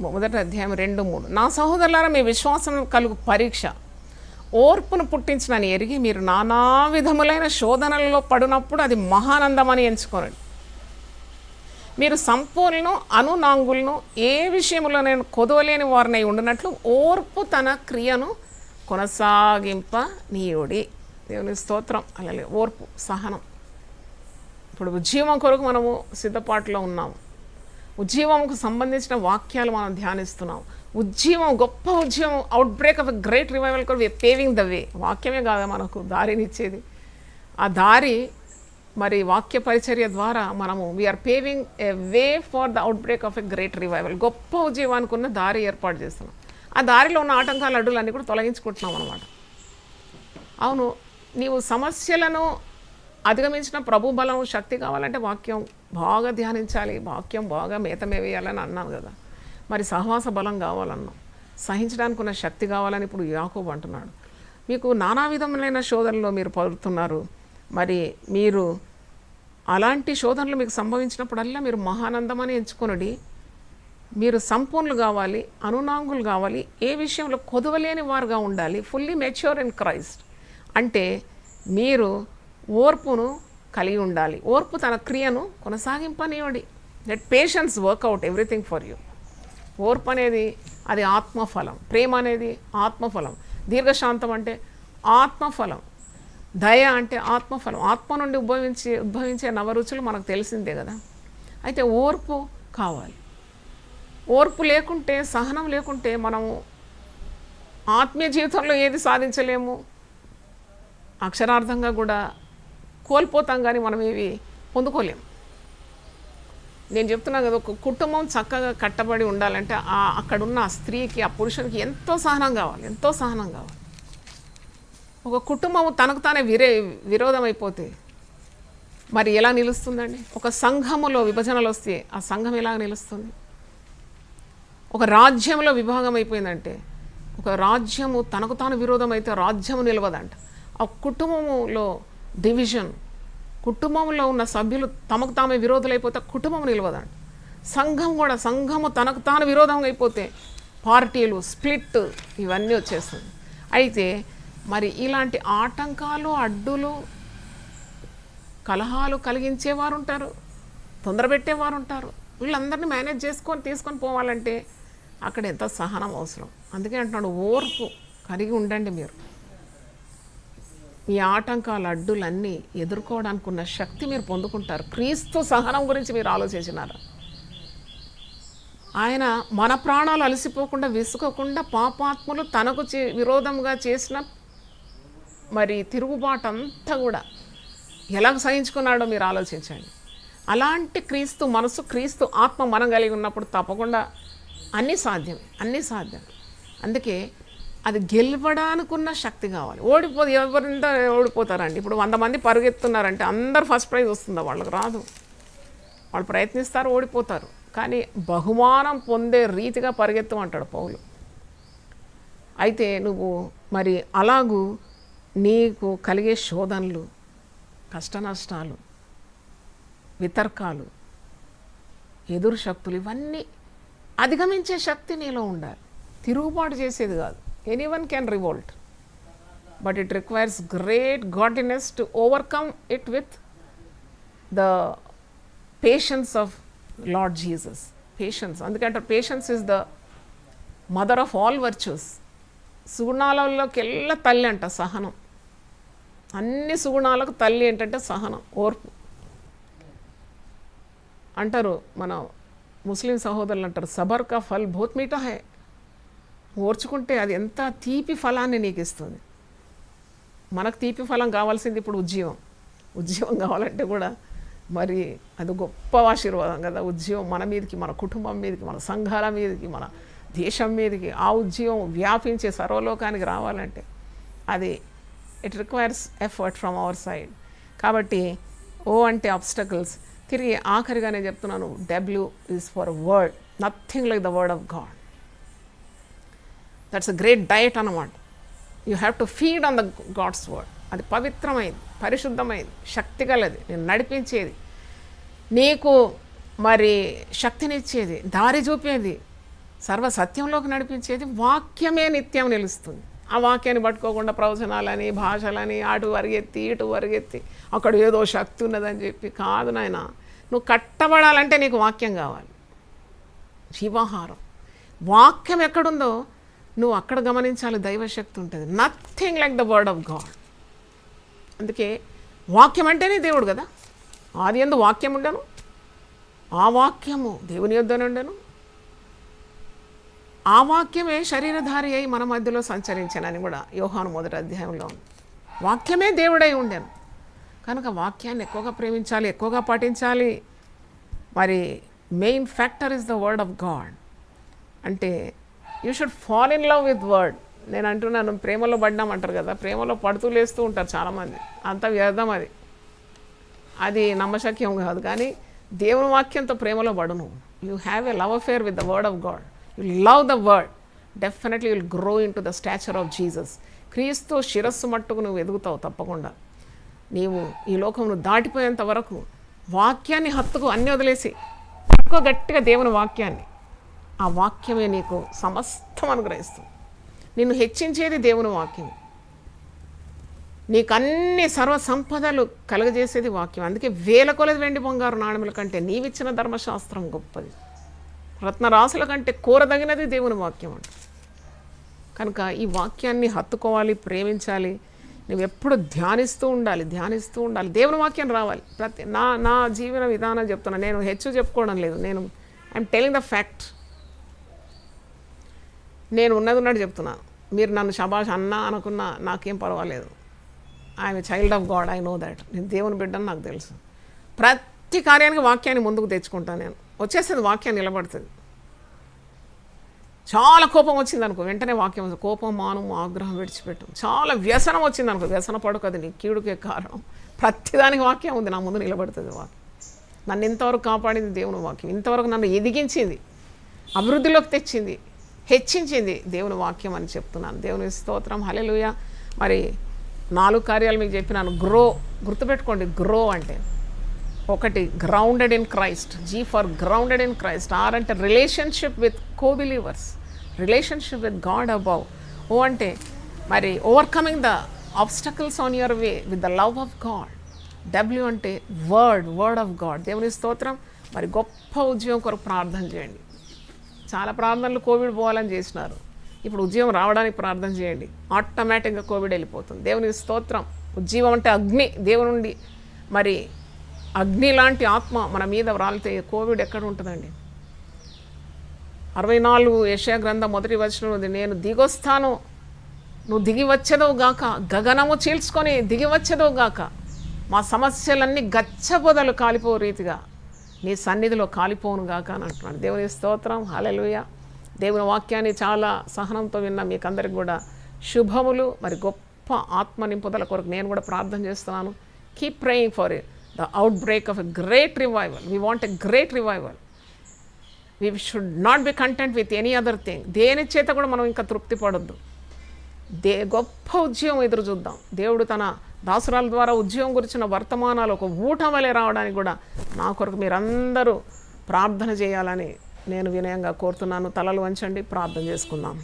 1వ అధ్యాయం 2-3. నా సహోదరులారా, మీ విశ్వాసం కలుగు పరీక్ష ఓర్పును పుట్టించినని ఎరిగి మీరు నానా విధములైన శోధనలలో పడినప్పుడు అది మహానందమని ఎంచుకోనండి. మీరు సంపూర్ణను అనునాంగులను ఏ విషయంలో నేను కొదవలేని వారినై ఉండినట్లు ఓర్పు తన క్రియను కొనసాగింప నీయుడి. దేవుని స్తోత్రం. అలాగే ఓర్పు, సహనం. ఇప్పుడు ఉజ్జీవం కొరకు మనము సిద్ధపాటులో ఉన్నాము. ఉజ్జీవంకు సంబంధించిన వాక్యాలు మనం ధ్యానిస్తున్నాం. ఉజ్జీవం, గొప్ప ఉజ్జీవం, outbreak of a great revival కూడా పేవింగ్ ద వే. వాక్యమే కాదా మనకు దారినిచ్చేది? ఆ దారి మరి వాక్య పరిచర్య ద్వారా మనము we're paving a way for the outbreak of a great revival. గొప్ప ఉజ్జీవానికి ఉన్న దారి ఏర్పాటు చేస్తున్నాం. ఆ దారిలో ఉన్న ఆటంకాల అడ్డులన్నీ కూడా తొలగించుకుంటున్నాం అన్నమాట. అవును, నీవు సమస్యలను అధిగమించిన ప్రభు బలం, శక్తి కావాలంటే వాక్యం బాగా ధ్యానించాలి, వాక్యం బాగా మేతమేవేయాలని అన్నాను కదా. మరి సహవాస బలం కావాలన్నాం, సహించడానికి ఉన్న శక్తి కావాలని ఇప్పుడు యాకోబు అంటున్నాడు. మీకు నానా విధములైన శోధనలో మీరు పడుతున్నారు. మరి మీరు అలాంటి శోధనలు మీకు సంభవించినప్పుడల్లా మీరు మహానందమని ఎంచుకొనుడి. మీరు సంపూర్ణులు కావాలి, అనునాంగులు కావాలి, ఏ విషయంలో కొదవలేని వారుగా ఉండాలి. ఫుల్లీ మెచ్యూర్ ఇన్ క్రైస్ట్ అంటే మీరు ఓర్పును కలిగి ఉండాలి. ఓర్పు తన క్రియను కొనసాగింపనివ్వండి. Let patience work out everything for you. ఓర్పు అనేది అది ఆత్మఫలం, ప్రేమ అనేది ఆత్మఫలం, దీర్ఘశాంతం అంటే ఆత్మఫలం, దయ అంటే ఆత్మఫలం. ఆత్మ నుండి ఉద్భవించే నవరుచులు మనకు తెలిసిందే కదా. అయితే ఓర్పు కావాలి. ఓర్పు లేకుంటే, సహనం లేకుంటే మనము ఆత్మీయ జీవితంలో ఏది సాధించలేము. అక్షరార్థంగా కూడా కోల్పోతాం, కానీ మనం ఏవి పొందుకోలేము. నేను చెప్తున్నాను కదా, ఒక కుటుంబం చక్కగా కట్టబడి ఉండాలంటే అక్కడున్న ఆ స్త్రీకి, ఆ పురుషునికి ఎంతో సహనం కావాలి, ఎంతో సహనం కావాలి. ఒక కుటుంబం తనకు తానే విరోధం అయిపోతే మరి ఎలా నిలుస్తుందండి? ఒక సంఘములో విభజనలు వస్తే ఆ సంఘం ఎలా నిలుస్తుంది? ఒక రాజ్యంలో విభాగం అయిపోయిందంటే, ఒక రాజ్యము తనకు తాను విరోధం అయితే రాజ్యము నిలవదంట. ఆ కుటుంబములో డివిజన్, కుటుంబంలో ఉన్న సభ్యులు తమకు తామే విరోధులైపోతే కుటుంబం నిలవదంట. సంఘము తనకు తాను విరోధంగా అయిపోతే పార్టీలు స్ప్లిట్ ఇవన్నీ వచ్చేస్తుంది. అయితే మరి ఇలాంటి ఆటంకాలు, అడ్డులు, కలహాలు కలిగించేవారు ఉంటారు, తొందరపెట్టేవారు ఉంటారు. వీళ్ళందరినీ మేనేజ్ తీసుకొని పోవాలంటే అక్కడ ఎంత సహనం అవసరం. అందుకే అంటున్నాడు, ఓర్పు కలిగి ఉండండి. మీరు ఈ ఆటంకాలు, అడ్డులన్నీ ఎదుర్కోవడానికి ఉన్న శక్తి మీరు పొందుకుంటారు. క్రీస్తు సహనం గురించి మీరు ఆలోచించినారా? ఆయన మన ప్రాణాలు అలసిపోకుండా, విసుకోకుండా, పాపాత్ములు తనకు విరోధంగా చేసిన మరి తిరుగుబాటు అంతా కూడా ఎలా సహించుకున్నాడో మీరు ఆలోచించండి. అలాంటి క్రీస్తు మనసు, క్రీస్తు ఆత్మ మనం కలిగి ఉన్నప్పుడు తప్పకుండా అన్నీ సాధ్యం. అందుకే అది గెలవడానికి ఉన్న శక్తి కావాలి. ఎవరింత ఓడిపోతారండి. ఇప్పుడు 100 మంది పరుగెత్తున్నారంటే అందరు ఫస్ట్ ప్రైజ్ వస్తుందా? వాళ్ళకి రాదు. వాళ్ళు ప్రయత్నిస్తారు, ఓడిపోతారు. కానీ బహుమానం పొందే రీతిగా పరిగెత్తమంటాడు పౌలు. అయితే నువ్వు మరి అలాగూ నీకు కలిగే శోధనలు, కష్ట నష్టాలు, వితర్కాలు, ఎదురు శక్తులు ఇవన్నీ అధిగమించే శక్తి నీలో ఉండాలి. తిరుగుబాటు చేసేది కాదు. Anyone can revolt, but it requires great godliness to overcome it with the patience of Lord Jesus. Patience, అందుకంటే patience is the mother of all virtues. సుగుణాలలోకెల్లా తల్లి అంట సహనం. అన్ని సుగుణాలకు తల్లి ఏంటంటే సహనం, ఓర్పు అంటారు. మన ముస్లిం సహోదరులు అంటారు, సబర్ కా ఫల్ బహుత్ మీఠా హై. ఓర్చుకుంటే అది ఎంత తీపి ఫలాన్ని నీకు ఇస్తుంది. మనకు తీపి ఫలం కావాల్సింది ఇప్పుడు ఉద్యోగం కావాలంటే కూడా మరి అది గొప్ప ఆశీర్వాదం కదా. ఉద్యోగం మన మీదకి, మన కుటుంబం మీదకి, మన సంఘాల మీదకి, మన దేశం మీదకి ఆ ఉద్యోగం వ్యాపించే సర్వలోకానికి రావాలంటే అది it requires effort from our side. కాబట్టి ఓ అంటే ఆబ్స్టకల్స్. తిరిగి ఆఖరిగా నేను చెప్తున్నాను, W is for word, nothing like the word of God. That's a great diet అన్నమాట. You have to feed on the God's word. అది పవిత్రమైంది, పరిశుద్ధమైంది, శక్తి గలది, నేను నడిపించేది, నీకు మరి శక్తినిచ్చేది, దారి చూపేది, సర్వసత్యంలోకి నడిపించేది. వాక్యమే నిత్యం నిలుస్తుంది. ఆ వాక్యాన్ని పట్టుకోకుండా ప్రవచనాలని, భాషలని, అటు వరిగెత్తి ఇటు వరిగెత్తి అక్కడ ఏదో శక్తి ఉన్నదని చెప్పి కాదు నాయన. నువ్వు కట్టబడాలంటే నీకు వాక్యం కావాలి, జీవాహారం. వాక్యం ఎక్కడుందో నువ్వు అక్కడ గమనించాలి, దైవశక్తి ఉంటుంది. Nothing like the word of God. అందుకే వాక్యం అంటేనే దేవుడు కదా. ఆది యందు వాక్యం ఉండను, ఆ వాక్యము దేవుని యొద్దనే ఉండెను, ఆ వాక్యమే శరీరధారి అయి మన మధ్యలో సంచరించానని కూడా యోహాను 1వ అధ్యాయంలో ఉంది. వాక్యమే దేవుడై ఉండెను. కనుక వాక్యాన్ని ఎక్కువగా ప్రేమించాలి, ఎక్కువగా పాటించాలి. మరి main factor is the word of God. అంటే you should fall in love with word. నేను అంటున్నాను, ప్రేమలో పడ్డామంటారు కదా, ప్రేమలో పడుతూ లేస్తూ ఉంటారు చాలామంది. అంత వ్యర్థం అది, అది నమ్మశక్యం కాదు. కానీ దేవుని వాక్యంతో ప్రేమలో పడును. You have a love affair with the word of God. You love the word, definitely will grow into the stature of Jesus. క్రీస్తు శిరస్సు మట్టుకు నువ్వు ఎదుగుతావు తప్పకుండా. నీవు ఈ లోకమును దాటిపోయేంత వరకు వాక్యాన్ని హత్తుకు అన్నీ వదిలేసి పట్టుకో గట్టిగా దేవుని వాక్యాన్ని. ఆ వాక్యమే నీకు సమస్తం అనుగ్రహిస్తుంది. నిన్ను హెచ్చించేది దేవుని వాక్యం. నీకు అన్ని సర్వ సంపదలు కలుగజేసేది వాక్యం. అందుకే 1000 కొలది వెండి బంగారు నాణముల కంటే నీవిచ్చిన ధర్మశాస్త్రం గొప్పది. రత్నరాశుల కంటే కోరదగినది దేవుని వాక్యం అంట. కనుక ఈ వాక్యాన్ని హత్తుకోవాలి, ప్రేమించాలి. నువ్వు ఎప్పుడు ధ్యానిస్తూ ఉండాలి. దేవుని వాక్యం రావాలి. నా జీవన విధానం చెప్తున్నా, నేను చెప్పుకోవడం లేదు. I'm telling the fact. నేను ఉన్నట్టు చెప్తున్నాను. మీరు నన్ను శబాష్ అన్నా అనుకున్నా నాకేం పర్వాలేదు. I'm a child of God, I know that. నేను దేవుని బిడ్డని నాకు తెలుసు. ప్రతి కార్యానికి వాక్యాన్ని ముందుకు తెచ్చుకుంటాను. నేను వచ్చేస్తుంది, వాక్యం నిలబడుతుంది. చాలా కోపం వచ్చింది అనుకో, వెంటనే వాక్యం వస్తుంది. కోపం మాను, ఆగ్రహం విడిచిపెట్టు. చాలా వ్యసనం వచ్చింది అనుకో, వ్యసన పడుకది నీ కీడుకే కారణం. ప్రతిదానికి వాక్యం ఉంది, నా ముందు నిలబడుతుంది వాక్యం. నన్ను ఇంతవరకు కాపాడింది దేవుని వాక్యం. ఇంతవరకు నన్ను ఎదిగించింది, అభివృద్ధిలోకి తెచ్చింది, హెచ్చించింది దేవుని వాక్యం అని చెప్తున్నాను. దేవుని స్తోత్రం, హల్లెలూయా. మరి 4 కార్యాలు మీకు చెప్పినాను. గ్రో, గుర్తుపెట్టుకోండి. గ్రో అంటే ఒకటి grounded in Christ, G for grounded in Christ. R అంటే relationship with co-believers, relationship with God above. O అంటే మరి overcoming the obstacles on your way with the love of God. W అంటే word of God. దేవుని స్తోత్రం. మరి గొప్ప ఉద్యోగం కొరకు ప్రార్థన చేయండి. చాలా ప్రార్థనలు కోవిడ్ పోవాలని చేసినారు, ఇప్పుడు ఉద్యోగం రావడానికి ప్రార్థన చేయండి. ఆటోమేటిక్గా కోవిడ్ వెళ్ళిపోతుంది. దేవుని స్తోత్రం. ఉజ్జీవం అంటే అగ్ని, దేవుని నుండి మరి అగ్ని లాంటి ఆత్మ మన మీద రాలితే కోవిడ్ ఎక్కడ ఉంటుందండి? 64 యెషయా గ్రంథం 1వ వచనం ఉంది, నేను దిగొస్తాను, నువ్వు దిగి వచ్చేదవు గాక, గగనము చీల్చుకొని దిగి వచ్చేదవు గాక, మా సమస్యలన్నీ గచ్చబొదలు కాలిపో రీతిగా నీ సన్నిధిలో కాలిపోను గాక అని అంటున్నాడు. దేవుని స్తోత్రం. హల్లెలూయా. దేవుని వాక్యాన్ని చాలా సహనంతో విన్న మీకు అందరికి కూడా శుభములు. మరి గొప్ప ఆత్మ నింపుదల కొరకు నేను కూడా ప్రార్థన చేస్తున్నాను. Keep praying for the outbreak of a great revival. We want a great revival. We should not be content with any other thing. దేని చేత కూడా మనం ఇంకా తృప్తి పడొద్దు. గొప్ప ఉద్యోగం ఎదురు చూద్దాం. దేవుడు తన దాసురాల ద్వారా ఉద్యోగం గురించిన వర్తమానాలు ఒక ఊట వలె రావడానికి కూడా నా కొరకు మీరందరూ ప్రార్థన చేయాలని నేను వినయంగా కోరుతున్నాను. తలలు వంచండి, ప్రార్థన చేసుకుందాం.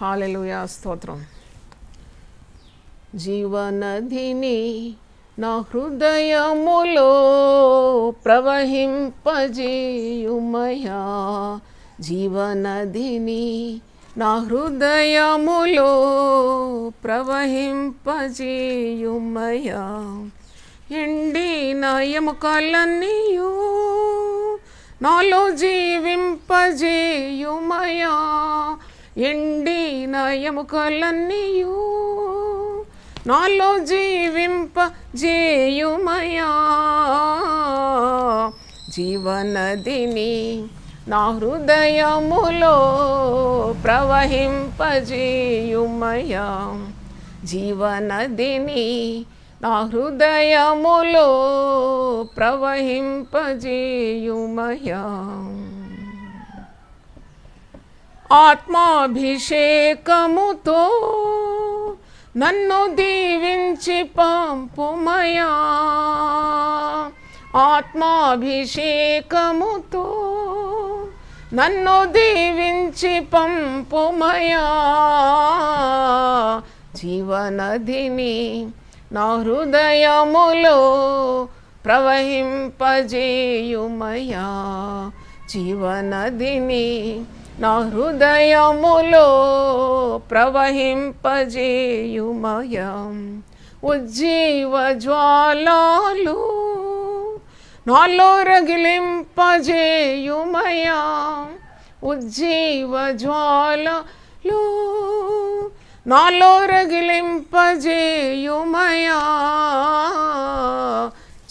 హల్లెలూయా. స్తోత్రం. జీవనదిని నా హృదయములో ప్రవహింపజేయుమయా, జీవనదిని నా హృదయములో ప్రవహింపజేయుమయా, ఎండిన ఎముకలన్నీయు నాలో జీవింపజేయుమయా, ఎండిన ఎముకలన్నీయు నాలో జీవింపజేయుమయా, జీవనదిని నా హృదయములో ప్రవహింపజేయుమయా, జీవనదిని నా హృదయములో ప్రవహింపజేయుమయా, ఆత్మాభిషేకముతో నన్ను దీవించి పంపుమయా, ఆత్మాభిషేకముతో నన్ను దీవించి పంపుమయా, జీవనదిని నా హృదయములో ప్రవహింపజేయుమయా, జీవనదిని నా హృదయములో ప్రవహింపజేయుమయా, ఉజ్జీవ జ్వాలలు నాలో రగిలింపజేయుమయా, ఉజ్జీవ జ్వాలలు నాలో రగిలింపజేయుమయా,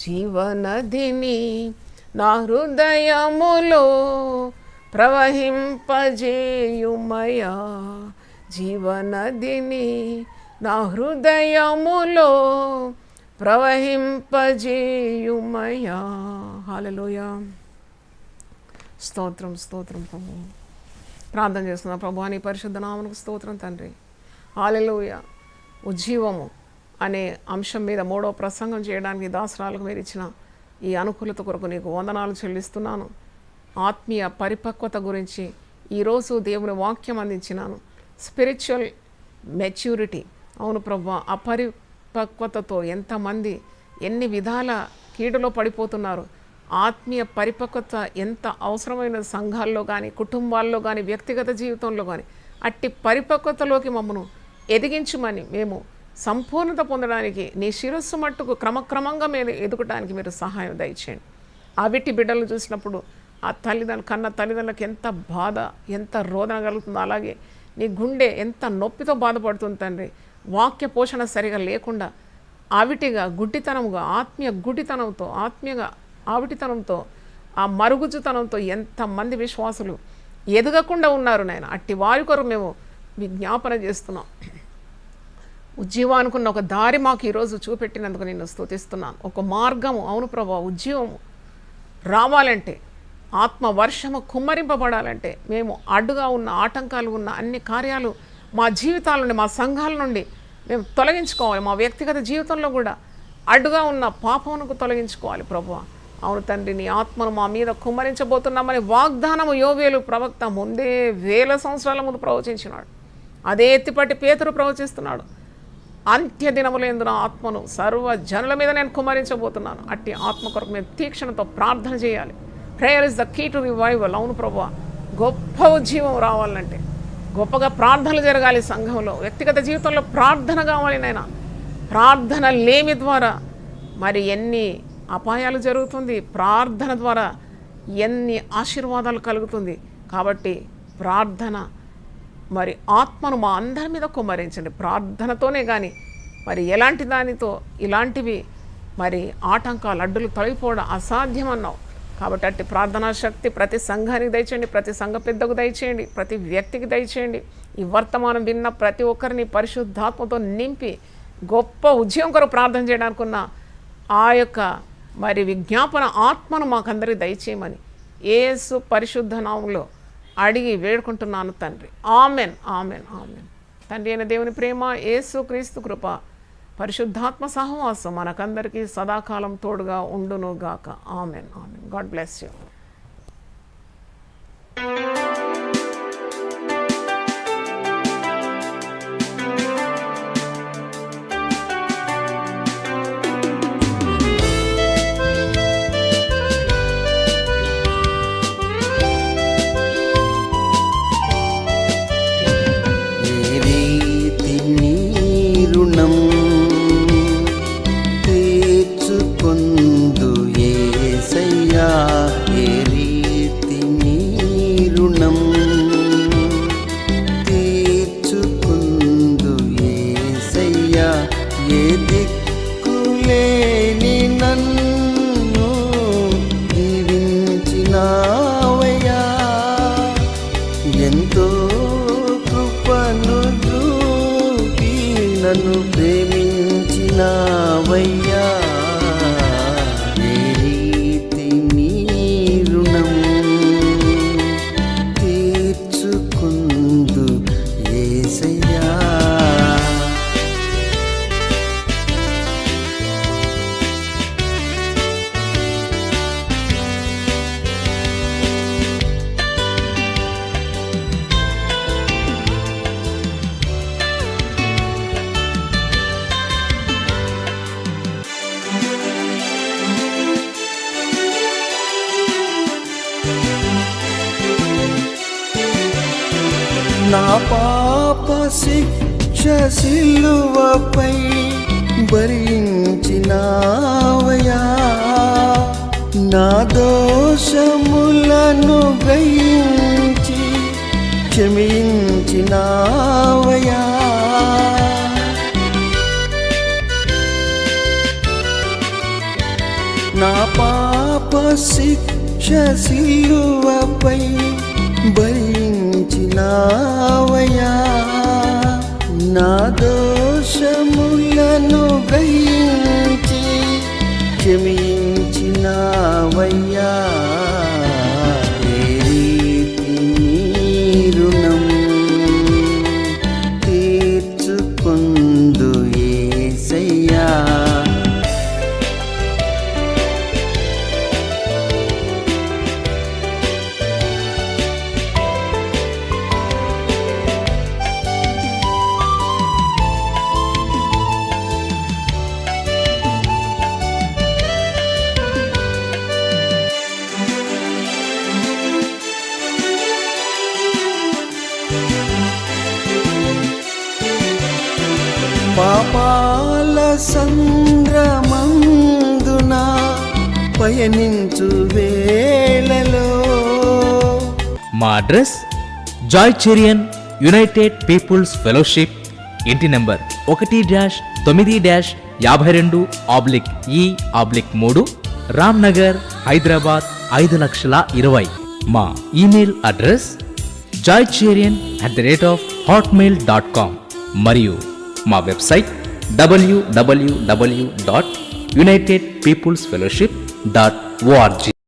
జీవనదిని నా హృదయములో ప్రవహింపజేయుమయా, జీవనదిని నా హృదయములో ప్రవహింపజేయుమయా. హల్లెలూయా. స్తోత్రం, స్తోత్రం ప్రభు. ప్రార్థన చేస్తున్నా. ప్రభు నీ పరిశుద్ధ నామమునకు స్తోత్రం తండ్రి. హల్లెలూయా. ఉజ్జీవము అనే అంశం మీద 3వ ప్రసంగం చేయడానికి దాసరాలకు మీరు ఇచ్చిన ఈ అనుకూలత కొరకు నీకు వందనాలు చెల్లిస్తున్నాను. ఆత్మీయ పరిపక్వత గురించి ఈరోజు దేవుని వాక్యం అందించినాను. Spiritual maturity. అవును ప్రభు, అపరిపక్వతతో ఎంతమంది ఎన్ని విధాల కీడులో పడిపోతున్నారు. ఆత్మీయ పరిపక్వత ఎంత అవసరమైన సంఘాల్లో కానీ, కుటుంబాల్లో కానీ, వ్యక్తిగత జీవితంలో కానీ అట్టి పరిపక్వతలోకి మమ్మను ఎదిగించమని, మేము సంపూర్ణత పొందడానికి నీ శిరస్సు మట్టుకు క్రమక్రమంగా మేము ఎదుగటానికి మీరు సహాయం దయచేయండి. అవిటి బిడ్డలు చూసినప్పుడు ఆ కన్న తల్లిదండ్రులకు ఎంత బాధ, ఎంత రోదన కలుగుతుందో, అలాగే నీ గుండె ఎంత నొప్పితో బాధపడుతుంది తండ్రి. వాక్య పోషణ సరిగా లేకుండా ఆవిటిగా, గుడ్డితనంగా, ఆత్మీయ గుడ్డితనంతో, ఆత్మీయంగా ఆవిటితనంతో, ఆ మరుగుజ్జుతనంతో ఎంతమంది విశ్వాసులు ఎదగకుండా ఉన్నారు నాయన. అట్టి వారి కొరకు మేము విజ్ఞాపన చేస్తున్నాం. ఉజ్జీవానుకున్న ఒక దారి మాకు ఈరోజు చూపెట్టినందుకు నిన్ను స్తుతిస్తున్నాను. ఒక మార్గము, అవును ప్రభా, ఉజ్జీవము రావాలంటే, ఆత్మ వర్షము కుమ్మరింపబడాలంటే, మేము అడ్డుగా ఉన్న ఆటంకాలు ఉన్న అన్ని కార్యాలు మా జీవితాల నుండి, మా సంఘాల నుండి మేము తొలగించుకోవాలి. మా వ్యక్తిగత జీవితంలో కూడా అడ్డుగా ఉన్న పాపమునకు తొలగించుకోవాలి ప్రభువా. అవును తండ్రి, నీ ఆత్మను మా మీద కుమ్మరించబోతున్నామని వాగ్దానము యోవేలు ప్రవక్త ముందే 1000 సంవత్సరాల ముందు ప్రవచించినాడు. అదే ఎత్తిపట్టి పేతురు ప్రవచిస్తున్నాడు. అంత్య దినములందున ఆత్మను సర్వ జనుల మీద నేను కుమ్మరించబోతున్నాను. అట్టి ఆత్మ కొరకు మేము తీక్షణతో ప్రార్థన చేయాలి. Prayer is the key to revival. అవును ప్రభువా, గొప్ప ఉజ్జీవం రావాలంటే గొప్పగా ప్రార్థనలు జరగాలి. సంఘంలో, వ్యక్తిగత జీవితంలో ప్రార్థన కావాలి నాయనా. ప్రార్థన లేమి ద్వారా మరి ఎన్ని అపాయాలు జరుగుతుంది, ప్రార్థన ద్వారా ఎన్ని ఆశీర్వాదాలు కలుగుతుంది. కాబట్టి ప్రార్థన మరి ఆత్మను మా అందరి మీద కుమ్మరించండి. ప్రార్థనతోనే కానీ మరి ఎలాంటి దానితో ఇలాంటివి మరి ఆటంకాలు, అడ్డులు తొలగిపోవడం అసాధ్యం అన్నావు. కాబట్టి అట్టి ప్రార్థనా శక్తి ప్రతి సంఘానికి దయచేయండి, ప్రతి సంఘ పెద్దకు దయచేయండి, ప్రతి వ్యక్తికి దయచేయండి. ఈ వర్తమానం విన్న ప్రతి ఒక్కరిని పరిశుద్ధాత్మతో నింపి గొప్ప ఉద్యమం కొరకు ప్రార్థన చేయడానికి ఉన్న ఆ యొక్క మరి విజ్ఞాపన ఆత్మను మాకందరికి దయచేయమని యేసు పరిశుద్ధ నామములో అడిగి వేడుకుంటున్నాను తండ్రి. Amen, amen, amen. తండ్రి అయిన దేవుని ప్రేమ, యేసు క్రీస్తు కృప, పరిశుద్ధాత్మ సహవాసం మనకందరికీ సదాకాలం తోడుగా ఉండును గాక. Amen, amen. God bless you. నన్ను ప్రేమించినావయ్యా, ఏ రీతి నీ రుణం తీర్చుకుందు యేసయ్యా. నా పాప శిక్ష సిలువపై భరించినావయ్యా, నా దోషములను గ్రహించి క్షమించినావయ్యా. నా పాప శిక్ష సిలువపై భరించినావయ్యా, నా దోషములను గ్రహించి క్షమించినావయ్యా. ఏ రీతి నీ రుణం తీర్చుకుందు యేసయ్యా. పాపాల సంద్రమందున పయనించు వేళలో మా address Joy Cherian united peoples fellowship, ఇంటి నంబర్ 1-52/52/E/3, రామ్ నగర్, హైదరాబాద్ 5,20,000. మా ఈమెయిల్ అడ్రస్ joycherian@hotmail.com మరియు మా వెబ్సైట్ www.unitedpeoplesfellowship.org.